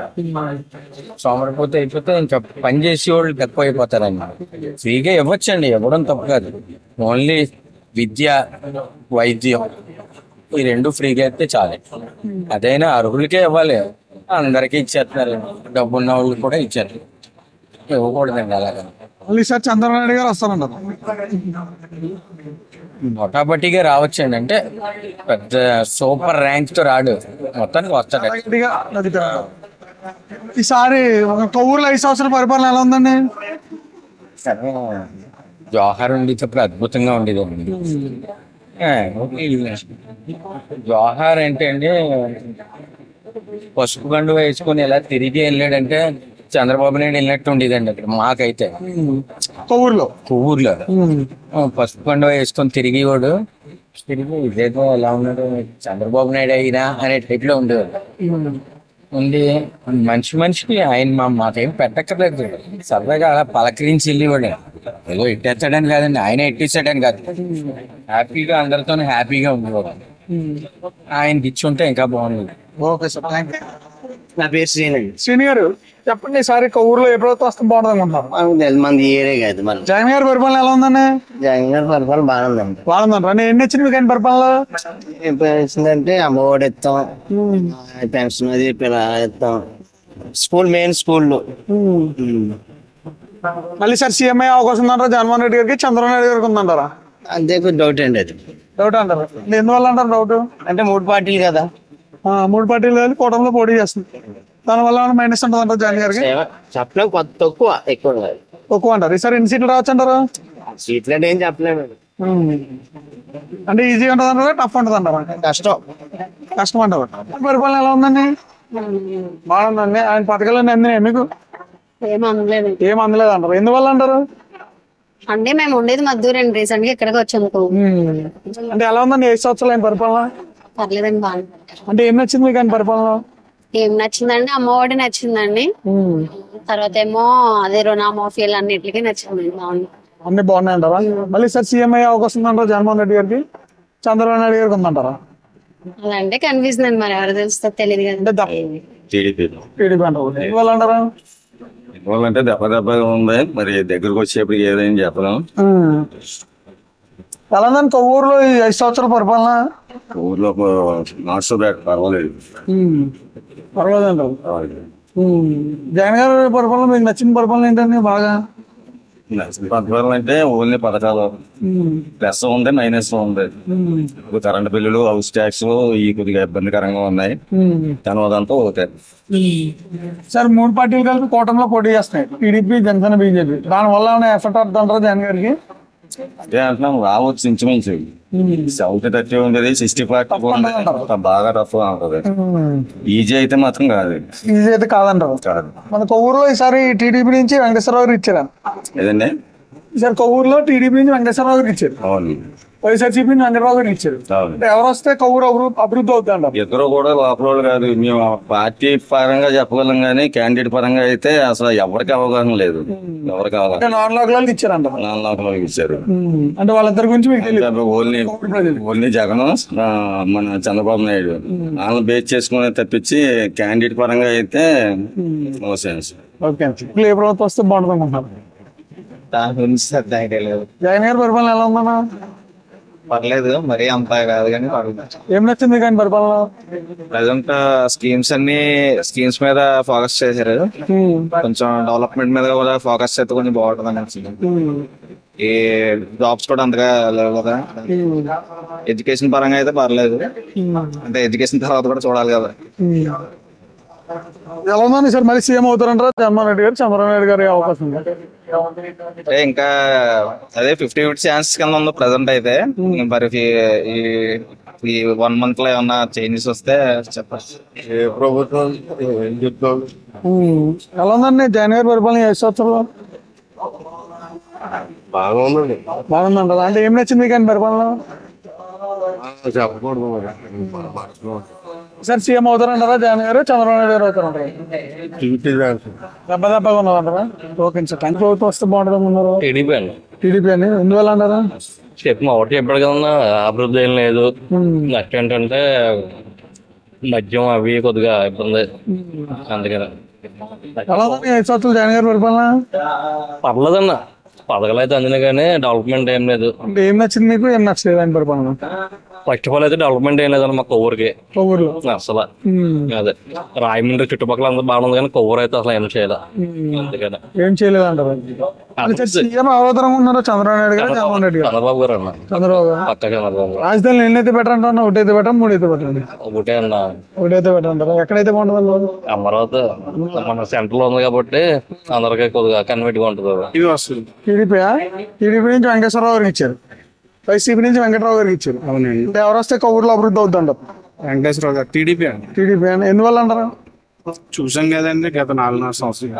సోమరిపోతే అయిపోతే ఇంకా పని చేసే వాళ్ళు తక్కువ అయిపోతారండి. ఫ్రీగా ఇవ్వచ్చండి, ఇవ్వడం తప్పు కాదు. ఓన్లీ విద్య, వైద్యం ఈ 2 ఫ్రీగా అయితే చాలు. అదైనా అర్హులకే ఇవ్వాలి, అందరికీ ఇచ్చేస్తున్నారు. డబ్బున్న వాళ్ళు కూడా ఇచ్చారు, ఇవ్వకూడదండి అలాగా. సార్ చంద్రబాబు నాయుడు గారు వస్తారన్నారు. మొటాబట్టిగా రావచ్చండి, అంటే పెద్ద సూపర్ ర్యాంక్ తో రాడు, మొత్తానికి వస్తాడు. ఈసారి కొవ్వూరులో 5 సంవత్సరాల పరిపాలన ఎలా ఉందండి? జోహార్ ఉండేటప్పుడు అద్భుతంగా ఉండేదండి. జోహార్ అంటే అండి పసుపు కండు వేసుకొని ఇలా తిరిగి వెళ్ళాడంటే చంద్రబాబు నాయుడు వెళ్ళినట్టు ఉండేదండి అక్కడ మాకైతే. కొవ్వూరులో పసుపు కండు వేసుకొని తిరిగి వాడు తిరిగి ఇదేదో ఎలా ఉన్నాడు చంద్రబాబు నాయుడు అయినా అనే టైప్ లో ఉండేవాడు. ఉంది మనిషికి ఆయన మాకేం పెట్టక్కర్లేదు, సరదాగా అలా పలకరించి వెళ్ళేవాడు. ఏదో ఎట్టేస్తాడని కాదండి, ఆయన ఎట్టేస్తాడని కాదు, హ్యాపీగా అందరితో హ్యాపీగా ఉండేవాడు. ఆయనకి ఇచ్చి ఉంటే ఇంకా బాగుంది. Okay sir, thank you. నా పేరు శ్రీనండి. శ్రీని గారు చెప్పండి, ఈసారి కొవ్వూరులో ఏ ప్రభుత్వం వస్తే బాగుంటుంది అనుకుంటున్నారు? మంది ఏరే కాదు మన జగన్ గారి పరిపాలన ఎలా ఉందండి? జగన్ గారి పరిపాలన బాగుందండి. బాగుందంటారా? ఎన్ని వచ్చింది మీకు ఆయన పరిపాలన? ఏం వచ్చిందంటే అమ్మఒడి ఇస్తాం, పెన్షన్ అది ఇస్తాం, మెయిన్ స్కూల్లో. మళ్ళీ సార్ సీఎం అయ్యే అవకాశం ఉందంటారా జగన్మోహన్ రెడ్డి గారికి, చంద్రబాబు నాయుడు గారికి ఉందంటారా? అంతే డౌట్ అండి. అది డౌట్ అంటారు. ఎందువల్ల అంటారు డౌట్? అంటే 3 పార్టీలు కదా, 3 పార్టీలు కలిసి కూటమిలో పోటీ చేస్తుంది, దానివల్ల మైనస్ ఉంటుంది అంటారు జగన్ గారికి? చెప్పలేం, తక్కువ ఎక్కువ కాదు. ఎక్కువ అంటారు. ఈసారి ఎన్ని సీట్లు రావచ్చు అంటారు? సీట్లు అంటే ఏం చెప్పలేము. అంటే ఈజీగా ఉంటుంది అంటారా, టఫ్ ఉంటుంది అంటారా? కష్టం అంటారు. పరిపాలన ఎలా ఉందండి? బాగుందండి. ఆయన పథకాలు అందినాయి మీకు? ఏం అందలేదు అంటారు. ఎందువల్ల అంటారు? అంటే మేము ఉండేది మద్దూరండి, రీసెంట్ గా ఇక్కడికి వచ్చాము. అంటే ఎలా ఉందండి 5 సంవత్సరాలు ఆయన పరిపాలన? పర్లేదండి, బాగా. అంటే ఏం నచ్చింది మీకు ఆయన పరిపాలన? ఏం నచ్చిందండి? అమ్మఒడి నచ్చిందండి, తర్వాత ఏమో అదే రుణమాఫీలు అన్నిటికీ నచ్చిందండి. బాగుంది, అన్ని బాగున్నాయి అంటారా? మళ్ళీ సార్ సీఎం అయ్యే అవకాశం ఉందంటారా జగన్మోహన్ రెడ్డి గారికి, చంద్రబాబు నాయుడు గారికి ఉందంటారా? అదంటే కన్ఫ్యూజన్ అండి, మరి ఎవరు తెలుస్తుంది తెలియదు కదా. టీడీపీ అంటారు. ఇవాళ అంటారా? ఇవ్వాలంటే దెబ్బగా ఉంది, మరి దగ్గరకు వచ్చేప్పుడు ఏదైనా చెప్పలేం. ఎలా ఉందండి కొవ్వూరులో ఈ 5 సంవత్సరాల పరిపాలన? ఊర్లో నాట్ సో బ్యాడ్, పర్వాలేదు. పర్వాలేదంటారు. జగన్ గారి పరిపాలన మీకు నచ్చిన పరిపాలన ఏంటండి బాగా? పరిపాలన అంటే ఓన్లీ పథకాలు, ప్లస్ ఉంది మైనస్ ఉంది. కరెంట్ బిల్లులు, హౌస్ ట్యాక్స్ ఈ కొద్దిగా ఇబ్బందికరంగా ఉన్నాయి, దానివదంతా ఓకే. సార్ 3 పార్టీలు కలిపి కూటమిలో పోటీ చేస్తున్నాయి, టీడీపీ, జనసేన, బీజేపీ. దానివల్ల ఏమైనా ఎఫెక్ట్ అవుతుంటారా జగన్ గారికి? అదే అంటున్నాం, రావచ్చు ఇంచుమించు 70-30 ఉండేది, 60-40 బాగా టఫ్ ఉంటుంది. ఈజీ అయితే మాత్రం కాదు. ఈజీ అయితే కాదంటారు. మన కొవ్వూరులో ఈసారి టీడీపీ నుంచి వెంకటేశ్వరరావు గారు ఇచ్చారు. ఏదండి? ఈసారి కొవ్వూరులో టీడీపీ నుంచి వెంకటేశ్వరరావు గారికి ఇచ్చారు, అవును. వైఎస్ఆర్సీపీ నుంచి వెంకటరావు గారికి ఇచ్చారు. అంటే ఎవరు వస్తే కొవ్వూరు అభివృద్ధి అవుతుంది అంటారు? ఇద్దరు కూడా లోపల కాదు, మేము పార్టీ పరంగా చెప్పగలం కానీ క్యాండిడేట్ పరంగా అయితే అసలు ఎవరికి అవగాహన లేదు. ఎవరికి అవగాహన నాన్ లోకల్ ఇచ్చారంట. నాన్ లోకల్ ఇచ్చారు. అంటే వాళ్ళిద్దరి గురించి మీకు తెలియదు? ఓన్లీ జగన్, మన చంద్రబాబు నాయుడు వాళ్ళని బేస్ చేసుకుని తప్పించి క్యాండిడేట్ పరంగా అయితే నో సెన్స్. ఓకే, ఇప్పుడు ఏ ప్రభుత్వం వస్తే బాగుంటుంది అనుకుంటున్నారు? దాని గురించి జగన్ గారి పరిపాలన ఎలా ఉందన్నా? పర్లేదు, మరీ అంత కాదు కానీ పర్లేదు. ఏం నచ్చింది కానీ పరిపాలన? ప్రజెంట్ స్కీమ్స్ మీద ఫోకస్ చేశారు, కొంచెం డెవలప్మెంట్ మీద కూడా ఫోకస్ చేస్తే కొంచెం బాగుంటుంది అనిపించింది. ఈ జాబ్స్ కూడా అంతగా లేవు కదా. ఎడ్యుకేషన్ పరంగా అయితే పర్లేదు, అంటే ఎడ్యుకేషన్ తర్వాత కూడా చూడాలి కదా. ఎలా ఉందండి సార్? మళ్ళీ సీఎం అవుతారంటారా జగన్మోహన్ రెడ్డి గారు, చంద్రబాబు నాయుడు గారి అవకాశం ఉంది? అంటే ఇంకా అదే 50-50 ఛాన్స్ కింద ఉంది ప్రజెంట్ అయితే. మరి ఈ 1 month లో ఏమన్నా చేంజెస్ వస్తే చెప్పచ్చు. ప్రభుత్వం ఎలా ఉందండి జగన్ గారి పరిపాలన 5 సంవత్సరాలు? బాగుందండి. బాగుందంటారా? అంటే ఏం నచ్చింది కానీ పరిపాలన? చెప్పకూడదు. సార్ సీఎం అవుతారంటారా జగన్ గారు, చంద్రబాబు నాయుడు గారు అవుతారంటారా? దెబ్బగా ఉన్నదంటారా? ఓకే సార్, థ్యాంక్ ప్రభుత్వం వస్తే బాగుంటుంది అన్నారు. టీడీపీ అండి. టీడీపీ అండి, ఎందువల్ల అంటారా? ఒకటి ఎప్పటికన్నా అభివృద్ధి ఏం లేదు. నెక్స్ట్ ఏంటంటే మద్యం అవి కొద్దిగా ఇబ్బంది, అందుకని. ఎలా ఉందండి 5 సంవత్సరాలు జగన్ గారి పరిపాలన? పర్లేదన్న, పథకాలు అయితే అందినా కానీ డెవలప్మెంట్ ఏం లేదు. అంటే ఏం నచ్చింది మీకు, ఏం నచ్చలేదు ఆయన పరిపాలన? ఫస్ట్ ఆఫ్ ఆల్ అయితే డెవలప్మెంట్ ఏం లేదన్న మా కొవ్వూరుకి అసలు. అదే రాయమండ్రి చుట్టుపక్కల అంతా బాగుంది కానీ కొవ్వూరు అయితే అసలు ఏం చేయాలి, అందుకని. ఏం చేయలేదు అంటారు? సీఎం అవతారం ఉన్నారా చంద్రబాబు నాయుడు గారు, జగన్మోహన్ రెడ్డి గారు? చంద్రబాబు గారు అన్న. చంద్రబాబు గారు పక్క చంద్రబాబు. రాజధానిలో ఎన్నైతే పెట్టండి అన్న? 1 అయితే పెట్టండి, 3 అయితే పెట్టండి? ఒకటే అన్న. 1 అయితే పెట్టంటారా? ఎక్కడైతే బాగుంటుంది? అమరావతి మన సెంటర్ లో ఉంది కాబట్టి అందరికీ కొద్దిగా కన్వీట్ గా ఉంటుంది. టీడీపీ నుంచి వెంకటేశ్వరరావు గారికి ఇచ్చారు, వైసీపీ నుంచి వెంకటరావు గారికి ఇచ్చారు. అంటే ఎవరు వస్తే కొవ్వూరులో అభివృద్ధి అవుతుంది అంటారు? వెంకటేశ్వరరావు గారు టీడీపీ అండి. టీడీపీ అని ఎందువల్ల అంటారు? చూసాం కదండి గత 4.5 సంవత్సరాలు.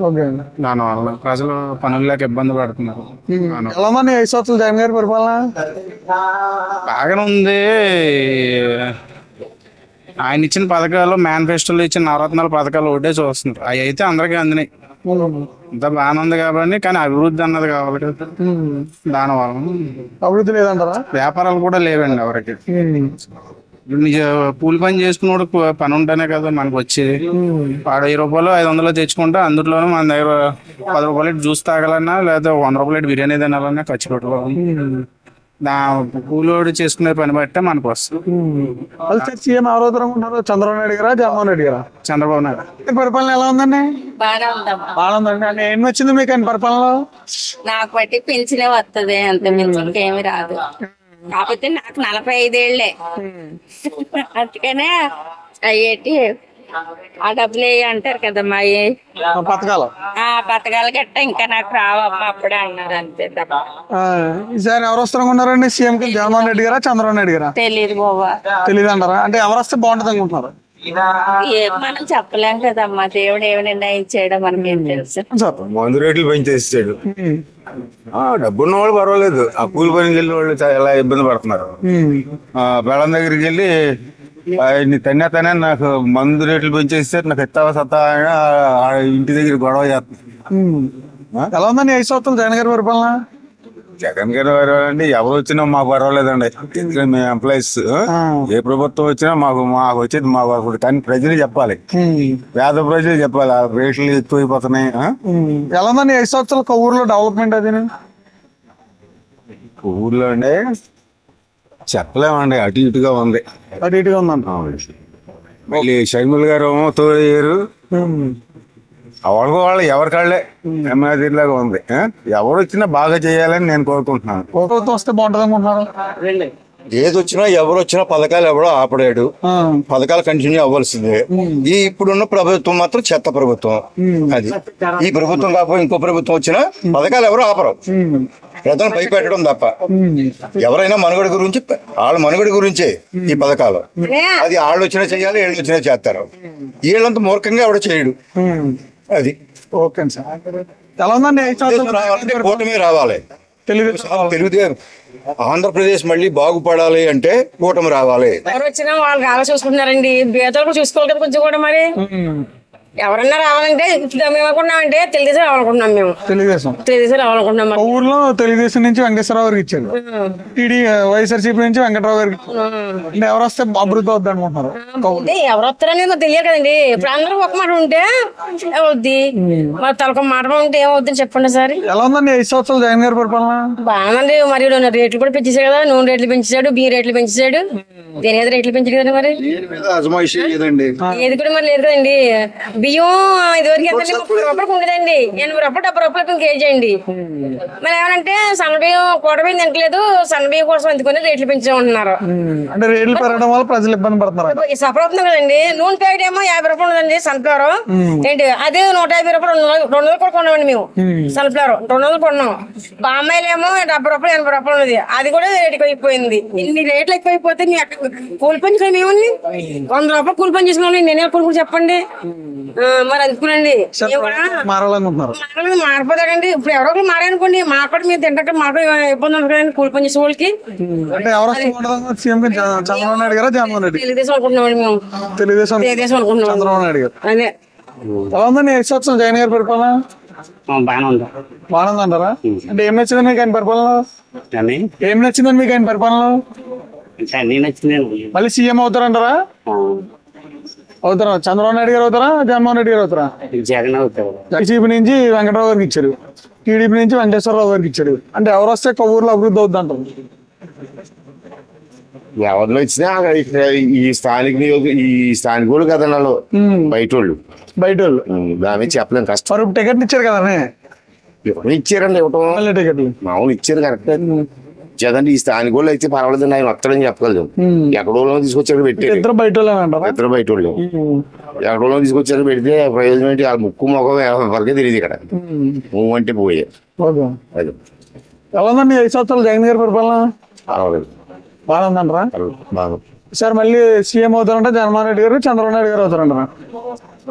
ఓకే. దానివల్ల ప్రజలు పనులు లేక ఇబ్బంది పడుతున్నారు. ఎలా ఉందండి 5 సంవత్సరాలు జగన్ గారి పరిపాలన? బాగానే ఉంది. ఆయన ఇచ్చిన పథకాలు, మేనిఫెస్టోలో ఇచ్చిన నవరత్నాల పథకాలు ఒకటే చూస్తున్నారు. అవి అయితే అందరికీ అందినాయి. ఇంత బాగానే ఉంది కాబట్టి, కానీ అభివృద్ధి అన్నది కావాలి కదా. దానివల్ల అభివృద్ధి లేదంటారా? వ్యాపారాలు కూడా లేవండి ఎవరికి. కూలి పని చేసుకున్నాడు పని ఉంటేనే కదా మనకు వచ్చేది. 10 రూపాయలు 500 తెచ్చుకుంటే అందులోనూ మన దగ్గర 10 రూపాయలు జ్యూస్ తాగాలన్నా లేదా 100 రూపాయలు బిర్యానీ తినాలన్నా ఖర్చు పెట్టుకోవాలి. కూలోడు చేసుకునే పని బట్టే మనకు వస్తుంది. సీఎం ఎవరు ఉన్నారు? చంద్రబాబు నాయుడు గారా, జగన్మోహన్ రెడ్డి గారా? చంద్రబాబు నాయుడు. పరిపాలన ఎలా ఉందండి? బాగా ఉందండి. అంటే ఏం వచ్చింది మీకు ఆయన పరిపాలనలో? నాకు బట్టి పెంచినే వస్తుంది, అంత మించి ఏమి రాదు. కాకపోతే నాకు 45 ఏళ్లే, అందుకనే అయ్యేటి ఆ డబ్బులు అంటారు కదమ్మా, పథకాలు పథకాలు గట్ట ఇంకా నాకు రావమ్మా అప్పుడే అన్నారు, అంతే తప్ప. ఈసారి ఎవరు వస్తారనుకున్నారండి సీఎం కి? జగన్మోహన్ రెడ్డి గారా, చంద్రబాబు నాయుడు గారా? తెలియదు బాబా. తెలియదు అంటారా? అంటే ఎవరు వస్తే బాగుంటది అనుకుంటున్నారు? మనం చెప్పలేం కదమ్మా, దేవుడు ఏమి నిర్ణయించాడో మనకేం తెలుసు. మందు రేట్లు పెంచేసాడు. డబ్బున్న వాళ్ళు పర్వాలేదు, ఆ కూలి పనికి వెళ్ళిన వాళ్ళు ఎలా ఇబ్బంది పడుతున్నారు. బేళం దగ్గరికి వెళ్ళి తనే నాకు మందు రేట్లు పెంచేస్తే నాకు ఎత్తావా సత్తా ఇంటి దగ్గర గొడవ చేస్తున్నారు. ఎలా ఉందండి 5 సంవత్సరాలు జగన్ గారి పరిపాలన? జగన్ గారు అంటే ఎవరు వచ్చినా మాకు పర్వాలేదండి. ఎందుకంటే మేము ఎంప్లాయీస్, ఏ ప్రభుత్వం వచ్చినా మాకు వచ్చేది మాకు. కానీ ప్రజలు చెప్పాలి, పేద ప్రజలు చెప్పాలి. ఆ రేట్లు ఎక్కువైపోతున్నాయి. ఎలా ఉందండి 5 సంవత్సరాలు ఊర్లో డెవలప్మెంట్? అది ఊర్లో అండి చెప్పలేమండి, అటు ఇటుగా ఉంది. అటు ఇటుగా ఉందండి. మళ్ళీ షర్మిల్ గారు తోడయ్యారు. వాళ్ళు ఎవరికాళ్ళే ఎమ్మెల్యేలాగా ఉంది. ఎవరు వచ్చినా బాగా చేయాలని నేను కోరుకుంటున్నాను. వస్తే బాగుంటుంది అనుకుంటున్నారు? ఏది వచ్చినా ఎవరు వచ్చినా పథకాలు ఎవడో ఆపడాడు. పథకాలు కంటిన్యూ అవ్వాల్సిందే. ఈ ఇప్పుడున్న ప్రభుత్వం మాత్రం చెత్త ప్రభుత్వం. అది ఈ ప్రభుత్వం కాకపోతే ఇంకో ప్రభుత్వం వచ్చినా పథకాలు ఎవరు ఆపరు. ప్రజలను భయపెట్టడం తప్ప. ఎవరైనా మనుగడ గురించి, వాళ్ళ మనుగడ గురించే ఈ పథకాలు. అది వాళ్ళు వచ్చినా చేయాలి, వీళ్ళు వచ్చినా చేస్తారు. వీళ్ళంతా మూర్ఖంగా ఎవడో చేయడు. అది ఓకే సార్. ఎలా ఉందండి 5 సంవత్సరాలు? రావాలంటే కూటమి రావాలి. తెలుగుదేశం ఆంధ్రప్రదేశ్ మళ్ళీ బాగుపడాలి అంటే కూటమి రావాలి. ఎవరు వచ్చినా వాళ్ళకి ఆలోచన చూసుకుంటున్నారండి. బేదలు చూసుకోవాలి కదా కొంచెం కూడా. మరి ఎవరన్నా రావాలంటే మేము అనుకున్నామంటే తెలుగుదేశం రావాలనుకుంటున్నాం. మేము తెలుగుదేశం రావాలనుకుంటున్నాం. ఊర్లో తెలుగుదేశం నుంచి వెంకటేశ్వరరావు గారికి ఇచ్చారు, వైఎస్ఆర్సీపీ నుంచి వెంకటరావు గారికి. అంటే ఎవరు వస్తే అభివృద్ధి అవుద్ది అనుకుంటున్నారు? ఎవరు వస్తారనేది మాకు తెలియదు కదండి. ఇప్పుడు అందరూ ఒక మాట ఉంటే ఏమవుద్ది, మరి తలక మాట ఉంటే ఏమవుద్ది చెప్పండి సార్. ఎలా ఉందండి 5 సంవత్సరాలు జగన్ గారి పరిపాలన? బాగుందండి. మరి రేట్లు కూడా పెంచేసాడు కదా. నూనె రేట్లు పెంచాడు, బియ్యం రేట్లు పెంచాడు. దేని మీద రేట్లు పెంచాడు కదండి. మరి ఏది కూడా మరి లేదు కదండి. బియ్యం ఇదివరకు ఎంతండి? 30 రూపాయలకు ఉండేదండి. 80 రూపాయలు 70 రూపాయలకు కేజీ అండి. మరి ఏమనంటే సన్న బియ్యం కూడ బియ్యం తినట్లేదు, సన్న బియ్యం కోసం అందుకొని రేట్లు పెంచుకుంటున్నారు. అంటే రేట్లు పెరగడం వల్ల ప్రజలు ఇబ్బంది పడుతున్నారు. సఫర్ అవుతుంది కదండి. నూనె ప్యాకెట్ ఏమో 50 రూపాయలు ఉందండి సన్ఫ్లవర్. ఏంటి అదే 150 రూపాయలు 200 కూడా కొన్నామండి మేము. సన్ఫ్లవర్ 200 కొన్నాం. బామ్మాయిలు ఏమో 70 రూపాయలు 80 రూపాయలు ఉన్నది. అది కూడా రేటు అయిపోయింది. ఇన్ని రేట్లు ఎక్కువైపోతే కూలి పని ఏముంది? 100 రూపాయలు కూలి పని చేసుకున్నాం. నేనే కూలి చెప్పండి. మరి అందుకునండి మారిపోతాడండి. ఇప్పుడు ఎవరో ఒకరు మారనుకోండి, మాకు కూడా మీరు తింటే మాకు ఇబ్బంది ఉంటుంది కదండి కూలి పని చేసే వాళ్ళకి. చంద్రబాబు నాయుడు గారా, జగన్మోహన్ రెడ్డి? తెలుగుదేశం అనుకుంటున్నామండి మేము. తెలుగుదేశం అనుకుంటున్నాం. చంద్రబాబు నాయుడు గారు. అదే ఎలా ఉందండి 5 సంవత్సరాలు జగన్ గారి పరిపాలన? బాగానే ఉంది. బాగానే ఉందంటారా? అంటే ఏం నచ్చిందండి మీకు ఆయన పరిపాలనలో? ఏం నచ్చిందండి మీకు ఆయన పరిపాలనలో? అన్ని నచ్చింది. మళ్ళీ సీఎం అవుతారంటారా? అవుతారా? చంద్రబాబు నాయుడు గారు అవుతారా, జగన్మోహన్ రెడ్డి గారు అవుతారా? జగన్ అవుతారు. వైసీపీ నుంచి వెంకటరావు గారికి ఇచ్చారు, టీడీపీ నుంచి వెంకటేశ్వరరావు గారికి ఇచ్చారు. అంటే ఎవరు వస్తే ఊర్లో అభివృద్ధి అవుద్ది అంటారు? ఎవరిలో ఇచ్చినా ఈ స్థానికులు కదా వాళ్ళు, బయట వాళ్ళు దాని చెప్పలేం, కష్టం. టికెట్ ఇచ్చారు కదా? ఇచ్చారండి, ఇవ్వటం టికెట్లు మామూలు ఇచ్చారు కరెక్ట్. జగన్ ఈ స్థానిక వాళ్ళు అయితే పర్వాలేదు, ఆయన వస్తాడని చెప్పగలదు. ఎక్కడో తీసుకొచ్చారు పెట్టారు, ఇద్దరు బయట వాళ్ళు ఎక్కడో తీసుకొచ్చారు పెడితే ప్రయోజనం ఏంటి? వాళ్ళ ముక్కు మొఖం వరకే తెలియదు ఇక్కడ. నువ్వు అంటే పోయే అది ఎలా ఉందండి 5 సంవత్సరాలు జగన్ గారి పరిపాలన? పర్వాలేదు, బాగా ఉందంటారా? బాగా సార్ మళ్ళీ సీఎం అవుతారంట జగన్మోహన్ రెడ్డి గారు, చంద్రబాబు నాయుడు గారు అవుతారంటారా?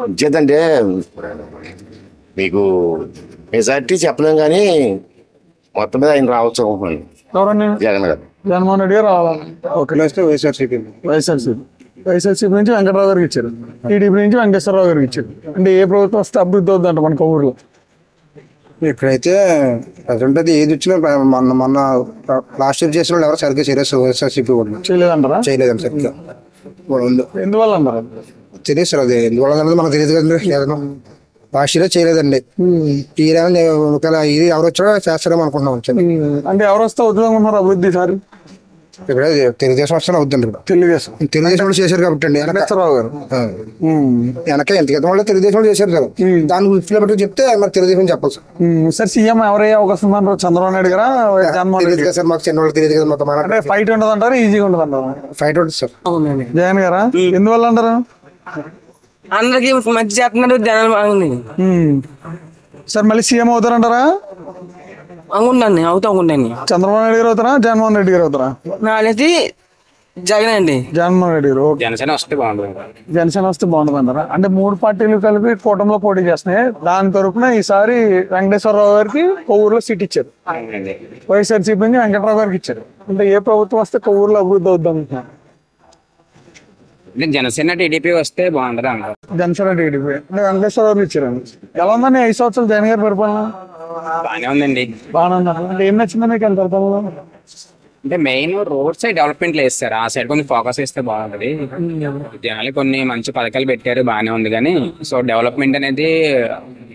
వచ్చేదంటే మీకు మెజార్టీ చెప్పలేం కానీ మొత్తం మీద ఆయన రావచ్చు అనుకున్నాను. ఎవరండి? జగన్ గారు. జగన్మోహన్ రెడ్డి గారు రావాలి. ఓకే, వైఎస్ఆర్సీపీ నుంచి వెంకటరావు గారికి ఇచ్చారు, టీడీపీ నుంచి వెంకటేశ్వరరావు గారికి ఇచ్చారు. అంటే ఏ ప్రభుత్వం వస్తే అభివృద్ధి అవుతుందంట మన ఊర్లో? ఇక్కడైతే ప్రజెంట్ అది ఏది వచ్చినా మొన్న లాస్ట్ ఇయర్ చేసిన వాళ్ళు ఎవరు సరిగ్గా చేయలేదు. వైఎస్ఆర్సీపీ కూడా చేయలేదంటారా? చేయలేదండి సరిగ్గా. ఎందువల్ల అంటారు? తెలియదు సార్, అది ఎందువల్ల అనేది మనకు తెలియదు కదండి. లాస్ట్ ఇయర్ చేయలేదండి. ఈ ఒకవేళ ఇది ఎవరు వచ్చా చేస్తారేమో అనుకుంటున్నాం. అంటే ఎవరు వస్తే అవుతుంది అనుకుంటున్నారు అభివృద్ధి సార్? ఇక్కడ తెలుగుదేశం వస్తే అవుతుంది. ఇక్కడ తెలుగుదేశం వాళ్ళు చేశారు కాబట్టి అండి. వెంకటేశ్వరరావు గారు వెనక ఎంతకైతే వాళ్ళు తెలుగుదేశం వాళ్ళు చేశారు సార్. దాని గురించి బట్టి చెప్తే మరి తెలుగుదేశం చెప్పాలి సార్. సార్ సీఎం ఎవరయ్యే అవకాశం ఉందంటారు? చంద్రబాబు నాయుడు గారా, జగన్మోహన్ రెడ్డి గారు? సార్ మాకు చిన్న వాళ్ళు తెలియదు కదా మొత్తం. అంటే ఫైట్ ఉండదు అంటారు, ఈజీగా ఉండదు అంటారు? ఫైట్ ఉంటుంది సార్. జగన్ గారా? ఎందువల్ల అంటారు? అందరికి మంచి చేస్తున్నారు జనాలు. సార్ మళ్ళీ సీఎం అవుతారంటారా? అనుకుంటాను, అవుతాను. చంద్రబాబు నాయుడు గారు అవుతారా, జగన్మోహన్ రెడ్డి గారు అవుతారా? నాకైతే జగన్ అండి. జగన్మోహన్ రెడ్డి గారు. జనసేన వస్తే బాగుంటుంది. జనసేన వస్తే బాగుంటుంది అంటారా? అంటే 3 పార్టీలు కలిపి కూటమిలో పోటీ చేస్తున్నాయి. దాని తరపున ఈసారి వెంకటేశ్వరరావు గారికి కొవ్వూరులో సీట్ ఇచ్చారు, వైఎస్ఆర్సీపీ నుంచి వెంకటరావు గారికి ఇచ్చారు. అంటే ఏ ప్రభుత్వం వస్తే కొవ్వూరులో అభివృద్ధి అవుద్దాం అనుకుంటున్నారు? జనసేన టీడీపీ వస్తే బాగుంటుంది అంటారు. జనసేన టీడీపీ అంటే వెంకటేశ్వరరావు ఇచ్చారు. ఎలా ఉందండి 5 సంవత్సరాలు జగన్ గారి పరిపాలన? బాగానే ఉందండి. బాగానే ఉందా? అంటే ఏం నచ్చిందా మీకు ఎంత పరిపాలన? అంటే మెయిన్ రోడ్ సైడ్ డెవలప్మెంట్ లేదు సార్. ఆ సైడ్ కొంచెం ఫోకస్ ఇస్తే బాగుంటది. జనాలు కొన్ని మంచి పథకాలు పెట్టారు, బాగానే ఉంది. కానీ సో డెవలప్మెంట్ అనేది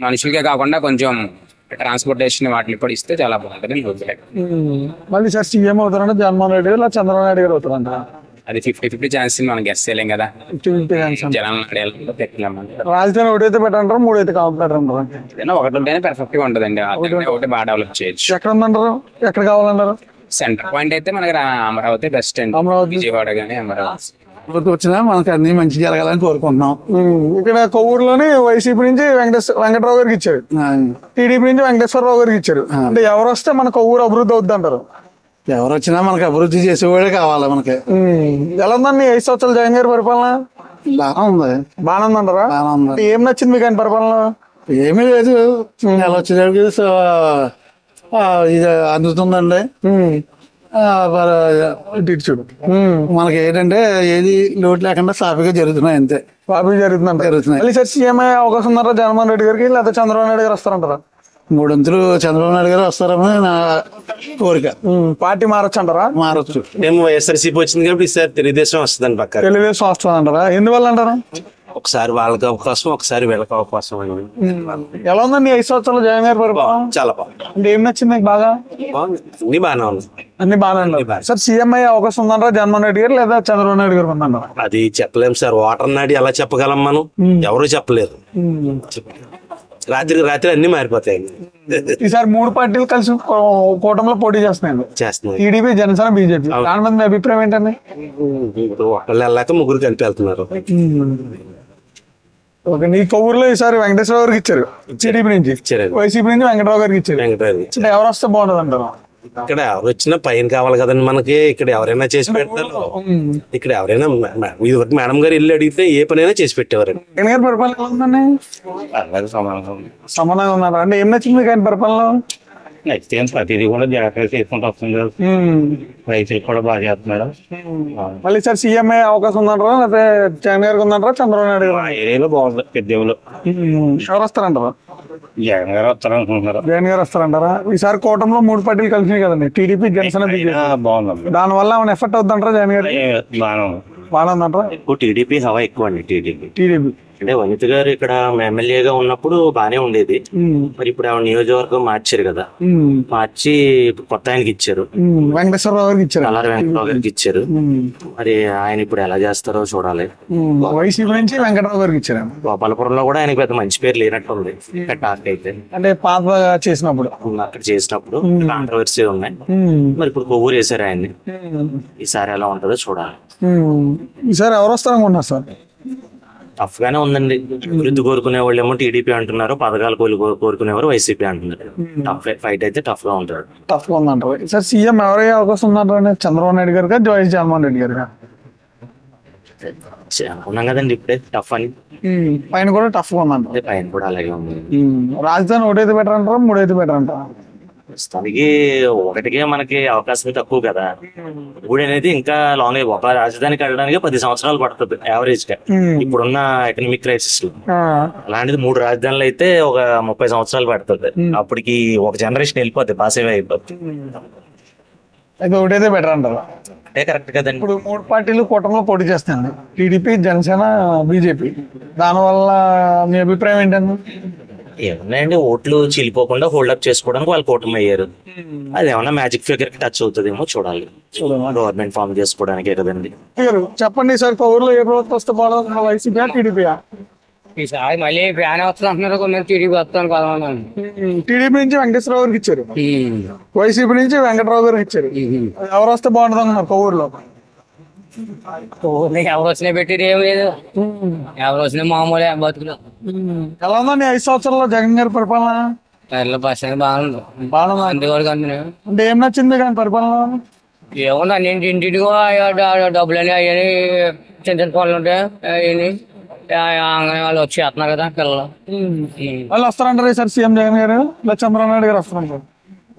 మనుషులకే కాకుండా కొంచెం ట్రాన్స్పోర్టేషన్ వాటిని కూడా ఇస్తే చాలా బాగుంటుంది. మళ్ళీ సార్ సీఎం అవుతారంటే జగన్మోహన్ రెడ్డి గారు, చంద్రబాబు నాయుడు గారు అవుతారంట? అది 50-50 ఛాన్స్ మనం గెస్ చేయలేం కదా. జనాలు రాజధాని ఒకటైతే పెట్టంటారు, 3 అయితే కావాలంటారు? ఒకటి ఉంటేనే పర్ఫెక్ట్ గా ఉంటదండి. ఒకటి బాగా డెవలప్ చేయొచ్చు. ఎక్కడ ఉందంటారు? ఎక్కడ కావాలంటారు? సెంటర్ పాయింట్ అయితే మనకి అమరావతి బెస్ట్ అండి. విజయవాడ గానీ అమరావతి వచ్చినా మనకి అన్ని మంచి జరగాలని కోరుకుంటున్నాం. ఇక్కడ కొవ్వూరులోని వైసీపీ నుంచి వెంకటరావు గారికి ఇచ్చారు, టీడీపీ నుంచి వెంకటేశ్వరరావు గారికి ఇచ్చారు. అంటే ఎవరు వస్తే మన కొవ్వూరు అభివృద్ధి అవుద్ది అంటారు? ఎవరు వచ్చినా మనకి అభివృద్ధి చేసేవాడే కావాలి మనకి. ఎలా ఉందండి 5 సంవత్సరాలు జగన్ గారి పరిపాలన? బాగా ఉంది. బాగానే ఉందంటారా? ఏం నచ్చింది మీకు ఆయన పరిపాలన? ఏమీ లేదు, ఎలా వచ్చేసరికి ఇది అందుతుందండి. చూడు మనకి ఏంటంటే ఏది లోటు లేకుండా సాఫీగా జరుగుతున్నాయి, అంతే. సాఫీగా జరుగుతున్నాయి. మళ్ళీ సార్ సీఎం అయ్యే అవకాశం ఉన్నారా జగన్మోహన్ రెడ్డి గారికి, లేదా చంద్రబాబు నాయుడు గారు వస్తారంటారా? 3 అంతులు చంద్రబాబు నాయుడు గారు వస్తారని నా కోరిక. పార్టీ మారచ్చు అంటారా? మారచ్చు. మేము వైఎస్ఆర్సీపీ వచ్చింది కాబట్టి ఈసారి తెలుగుదేశం వస్తుందండి. పక్క తెలుగుదేశం వస్తుంది అంటారా? ఎందువల్ల అంటారా? ఒకసారి వాళ్ళకి అవకాశం, ఒకసారి వీళ్ళకి అవకాశం. ఎలా ఉందండి 5 సంవత్సరాలు జగన్ గారి పరిపాలన? చాలా బాగుంది. అంటే ఏం నచ్చింది మీకు బాగా? అన్ని బాగానే ఉంది. అన్ని బాగానే ఉన్నాయి. సార్ సీఎం అయ్యే అవకాశం ఉందంటారా జగన్మోహన్ రెడ్డి గారు, లేదా చంద్రబాబు నాయుడు గారు ఉందంటారా? అది చెప్పలేము సార్. ఓటర్ నాడి ఎలా చెప్పగలం మనం? ఎవరు చెప్పలేరు. రాత్రి అన్ని మారిపోతాయి. ఈసారి 3 పార్టీలు కలిసి కూటమిలో పోటీ చేస్తున్నాయి, టీడీపీ, జనసేన, బీజేపీ. దాని మీద మీ అభిప్రాయం ఏంటండి? ఒకళ్ళు వెళ్ళాక 3 కలిపి వెళ్తున్నారు. ఓకే, నీ కొవ్వూరులో ఈసారి వెంకటేశ్వర గారికి ఇచ్చారు, టీడీపీ నుంచి, వైసీపీ నుంచి వెంకటరావు గారికి ఇచ్చారు. అంటే ఎవరు వస్తే బాగుంటది అంటారు? ఇక్కడ ఎవరు వచ్చినా పైన కావాలి కదండి మనకి. ఇక్కడ ఎవరైనా చేసి పెడతారు. ఇక్కడ ఎవరైనా మేడం గారు ఇల్లు అడిగితే ఏ పనైనా చేసి పెట్టేవారండి. జగన్ గారి పరిపాలన ఎలా ఉందండి? సమానంగా ఉన్నారు. అంటే ఏం నచ్చింది మీకు ఆయన పరిపాలన? నచ్చితే ప్రతిదీ కూడా జాగ్రత్తగా చేసుకుంటూ వస్తుంది. రైతులు కూడా బాగా చేస్తున్నాడు. మళ్ళీ సార్ సీఎం అయ్యే అవకాశం ఉందంటారా, లేకపోతే జగన్ గారికి ఉందంటారా, చంద్రబాబు నాయుడు గారు? ఏరియాలో బాగుంది. పెద్దలో ఎవరు వస్తారంటారా? జగన్ గారు వస్తారనుకుంటున్నారు. జగన్ గారు వస్తారంటారా? ఈసారి కూటమిలో 3 పార్టీలు కలిసినాయి కదండి, టీడీపీ, జనసేన, బీజేపీ. బాగుంది. దాని వల్ల ఏమైనా ఎఫెక్ట్ అవుతుందంటారా జగన్ గారు? బాగా ఉందంటారా? ఎక్కువ టీడీపీ హవా ఎక్కువ అండి. టీడీపీ అంటే వనిత గారు ఇక్కడ ఎమ్మెల్యేగా ఉన్నప్పుడు బానే ఉండేది. మరి ఇప్పుడు ఆవిడ నియోజకవర్గం మార్చారు కదా, మార్చి కొత్త ఆయనకి ఇచ్చారు, వెంకటేశ్వరరావు గారికి ఇచ్చారు, కలారి వెంకటరావు గారికి ఇచ్చారు. మరి ఆయన ఇప్పుడు ఎలా చేస్తారో చూడాలి. వైసీపీ నుంచి వెంకటరావు గారికి ఇచ్చారు. గోపాలపురంలో కూడా ఆయనకి పెద్ద మంచి పేరు లేనట్టుంది టాక్ అయితే. అంటే పాత చేసినప్పుడు అక్కడ చేసినప్పుడు కాంట్రవర్సీ ఉన్నాయి. మరి ఇప్పుడు కొవ్వూరు వేసారు ఆయన్ని. ఈసారి ఎలా ఉంటుందో చూడాలి. ఈసారి ఎవరు వస్తారనుకుంటున్నారు సార్? టఫ్ గానే ఉందండి. అభివృద్ధి కోరుకునే వాళ్ళు ఏమో టీడీపీ అంటున్నారు, పథకాలు కోరుకునేవారు వైసీపీ అంటున్నారు. టఫ్ ఫైట్ అయితే టఫ్ గా ఉంటారు. టఫ్ గా ఉందంటారు. సార్ సీఎం ఎవరయ్యే అవకాశం ఉందంటారు? చంద్రబాబు నాయుడు గారు, జగన్మోహన్ రెడ్డి గారు? అనుకున్నాం కదండి ఇప్పుడే టఫ్ అని. పైన కూడా టఫ్ గా ఉందంట. పైన కూడా అలాగే ఉంది. రాజధాని ఒకటైతే బెటర్ అంటారా, మూడైతే బెటర్ అంటారా? ప్రస్తుతానికి ఒకటికే మనకి అవకాశం తక్కువ కదా. మూడు అనేది ఇంకా లాంగ్ ఒక రాజధానికి వెళ్ళడానికి 10 సంవత్సరాలు పడుతుంది యావరేజ్ గా ఇప్పుడున్న ఎకనామిక్ క్రైసిస్ లో. అలాంటిది 3 రాజధానులు అయితే ఒక 30 సంవత్సరాలు పడుతుంది. అప్పటికి ఒక జనరేషన్ వెళ్ళిపోద్ది, పాసేవే అయిపోద్ది. అయితే ఒకటైతే బెటర్ అంటారు. అంటే కరెక్ట్ కదండి. ఇప్పుడు 3 పార్టీలు కూటమిలో పోటీ చేస్తాయండి, టీడీపీ, జనసేన, బీజేపీ. దానివల్ల మీ అభిప్రాయం ఏంటండి? ఏమన్నాయండి, ఓట్లు చీలిపోకుండా హోల్డప్ చేసుకోవడానికి వాళ్ళు కూటమి అయ్యారు. అది ఏమన్నా మ్యాజిక్ ఫిగర్ కి టచ్ అవుతుందేమో చూడాలి. గవర్నమెంట్ ఫామ్ చేసుకోవడానికే కదండి. చెప్పండి సార్, ఊర్లో ఏ ప్రభుత్వం వస్తే బాగుంటుంది, వైసీపీ, టీడీపీ? ఈసారి మళ్ళీ ఫ్యాన్ వస్తుంది అంటున్నారు, కొంతమంది టీడీపీ వస్తాను కదా. టీడీపీ నుంచి వెంకటేశ్వరరావు గారికి ఇచ్చారు, వైసీపీ నుంచి వెంకటరావు గారికి ఇచ్చారు. ఎవరు వస్తే బాగుంటుంది అంటున్నారు ఊర్లో? ఎవరు వచ్చినా పెట్టిరు ఏం లేదు, ఎవరు వచ్చినా మామూలే బతుకులు. ఎలా ఉందండి 5 సంవత్సరాల్లో జగన్ గారి పరిపాలన? బాగుంది. అంటే ఏం నచ్చింది కానీ పరిపాలన? ఏముంది అన్ని ఇంటింటికో డబ్బులని అవన్నీ చిన్న చిన్న పనులు ఉంటాయి, అవన్నీ వాళ్ళు వచ్చేస్తున్నారు కదా పిల్లలు. వాళ్ళు వస్తారంటారు ఈసారి సీఎం జగన్ గారు, లేదా చంద్రబాబు నాయుడు గారు వస్తారంటారు?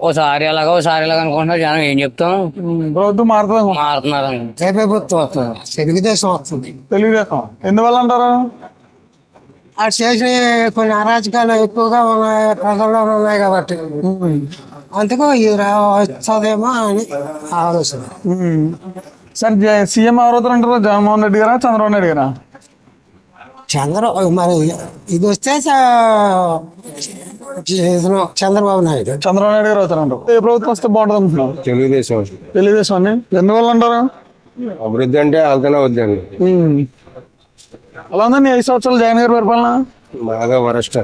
ఓసారి అలాగా ఓసారి ఇలాగ అనుకుంటున్నారు జనం. ఏం చెప్తాం, ప్రభుత్వం మారుతున్నారు. ప్రభుత్వం వస్తుంది, తెలుగుదేశం వస్తుంది. తెలుగుదేశం ఎందువల్ల అంటారు? అది చేసిన కొన్ని అరాచకాలు ఎక్కువగా ఉన్నాయి, ప్రజల్లో ఉన్నాయి కాబట్టి అందుకు ఇది వస్తుందేమో అని ఆలోచన. సార్ సీఎం ఎవరవుతారు అంటారు, జగన్మోహన్ రెడ్డి గారా, చంద్రబాబు నాయుడు గారా? మరి ఇది వస్తే చంద్రబాబు నాయుడు గారు అవుతారంటారు. ఏ ప్రభుత్వం వస్తే బాగుంటుంది అంటున్నారు? తెలుగుదేశం. తెలుగుదేశం అండి ఎందువల్ల అంటారు? అభివృద్ధి అంటే అంతనే వద్దండి. అలా ఉందండి 5 సంవత్సరాలు జగన్ గారి పరిపాలన బాగా వరస్ట్.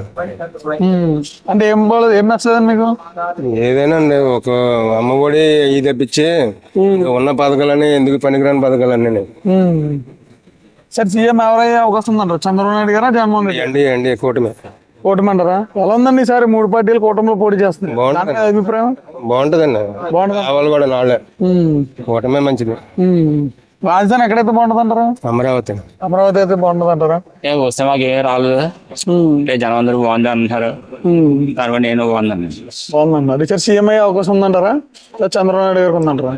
అంటే ఏం నచ్చలేదండి మీకు? ఏదైనా అండి, ఒక అమ్మఒడి ఇది తెప్పించి ఉన్న పథకాలన్నీ ఎందుకు పనికిరాని పథకాలన్నీ. సార్ సీఎం ఎవరయ్యే అవకాశం ఉందంటారు, చంద్రబాబు నాయుడు గారా, జగన్మోహన్ రెడ్డి? అండి కూటమి. కూటమి అంటారా? ఎలా ఉందండి ఈసారి 3 పార్టీలు కూటమిలో పోటీ చేస్తున్నాయి, అభిప్రాయం? బాగుంటదండి, కావాలి కూడా నాళ్ళే. కూటమే మంచిది. రాజధాని ఎక్కడైతే బాగుంటుంది అంటారా? అమరావతి. అమరావతి అయితే బాగుంటుంది అంటారా? వస్తే మాకు ఏం రాలేదు, జనం అందరూ బాగుంది అంటున్నారు, తర్వాత నేను బాగుందండి. బాగుందండి. సార్ సీఎం అయ్యే అవకాశం ఉందంటారా, చంద్రబాబు నాయుడు గారికి ఉందంటారా?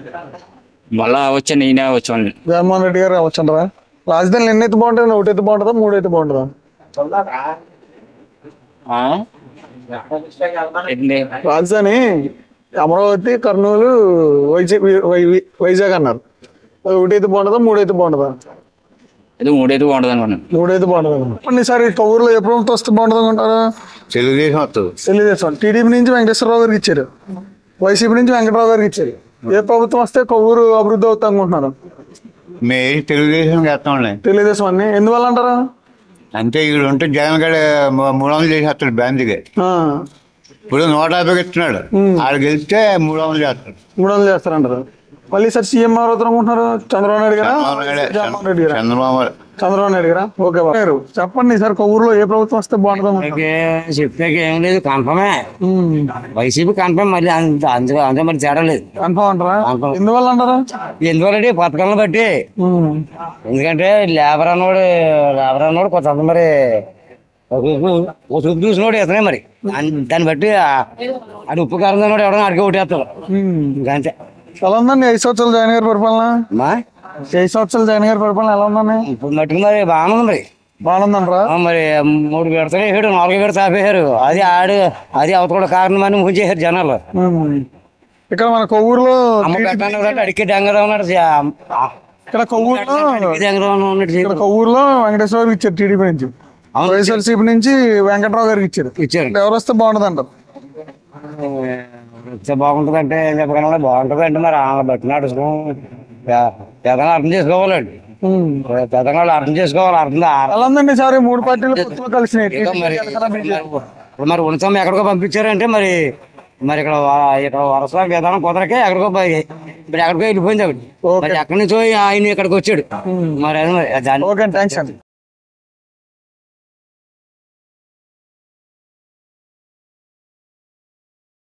మళ్ళా వచ్చి నేనే వచ్చాను, జగన్మోహన్ రెడ్డి గారు వచ్చంటారా? రాజధానిలో ఎన్నైతే బాగుంటుంది, 1 అయితే బాగుంటుందా, 3 అయితే బాగుంటుందా? రాజధాని అమరావతి, కర్నూలు, వైజాగ్ అన్నారు. 1 అయితే బాగుంటుందా, 3 అయితే బాగుంటుందా? 3 అయితే బాగుంటుంది అనుకున్నాను. 3 అయితే బాగుంటుంది. ఈసారి ఊర్లో ఏ ప్రభుత్వం వస్తే బాగుంటుంది అనుకుంటారా? తెలుగుదేశం వస్తుంది. తెలుగుదేశం. టీడీపీ నుంచి వెంకటేశ్వరరావు గారికి ఇచ్చారు, వైసీపీ నుంచి వెంకటరావు గారికి ఇచ్చారు. ఏ ప్రభుత్వం వస్తే ఊరు అభివృద్ధి అవుతా అనుకుంటున్నారు? మేము తెలుగుదేశం చేస్తాంలే. తెలుగుదేశం అన్ని ఎందువల్ల అంటారా? అంటే ఇక్కడ ఉంటే జగన్ గడ 300 చేసేస్తాడు బ్యాంకుకి. ఇప్పుడు 150 ఇస్తున్నాడు, ఆడు గెలిస్తే 300 చేస్తాడు. 300 చేస్తారంటారు. మళ్ళీ సార్ సీఎం ఎవరు అవుతారు అనుకుంటున్నారు, చంద్రబాబు నాయుడు గారా, జగన్మోహన్ రెడ్డి గారా? చంద్రబాబు నాయుడు గారా? ఓకే చెప్పండి సార్, ఊర్లో ఏ ప్రభుత్వం వస్తే బాగుంటుంది? చెప్పాక ఏం లేదు, కన్ఫర్మే వైసీపీ కన్ఫర్మ్. మళ్ళీ అంతే మరి తేడా లేదు. కన్ఫర్మ్ అంటారా? ఎందువల్ల అంటారా? ఎందువల్ల పథకాలను బట్టి. ఎందుకంటే లేబర్ అన్నోడు కొంత మరి చూసినోడు ఇతనే మరి, దాన్ని బట్టి అది ఉప్పు కారం తిన్నాడు ఎవడన్నా అడిగి ఒకటేస్తాడు, ఇంకంతే. ఎలా ఉందండి 5 సంవత్సరాలు జగన్ గారి పరిపాలన? 5 సంవత్సరాలు జగన్ గారి పరిపాలన ఎలా ఉందండి? ఇప్పుడు మట్టుకు మరి బాగుంది, మరి బాగుందంటారా? మరి 3 విడతలు వేసాడు, 4 విడత ఆపేశారు. అది అవతల కారణం అని చేశారు జనాలు. ఇక్కడ మన కొవ్వూరులో అడిగే డంగరా ఉన్నాడు, ఇక్కడ కొవ్వూరులో వెంకటేశ్వర గారికి ఇచ్చారు టీడీపీ నుంచి, వైఎస్ఆర్సీపీ నుంచి వెంకటరావు గారికి ఇచ్చారు. ఎవరు వస్తే బాగుంటుంది అంటారు? బాగుంటుంది అంటే ఏం చెప్పగలరా? బాగుంటుంది అంటే మరి బట్టి నడుచుకో పెద్దగా అర్థం చేసుకోవాలండి, పెద్దగా అర్థం చేసుకోవాలి. ఎలా ఉందండి సార్ 3 పార్టీలు కలిసినాయి? మరి ఉన్నతం ఎక్కడికో పంపించారంటే మరి ఇక్కడ వరుస విధానం కుదరకే ఎక్కడికో ఇప్పుడు ఎక్కడికో వెళ్ళిపోయింది. అక్కడ మరి ఎక్కడి నుంచో ఆయన ఇక్కడికి వచ్చాడు. మరి అది ఓకే థ్యాంక్స్ అండి.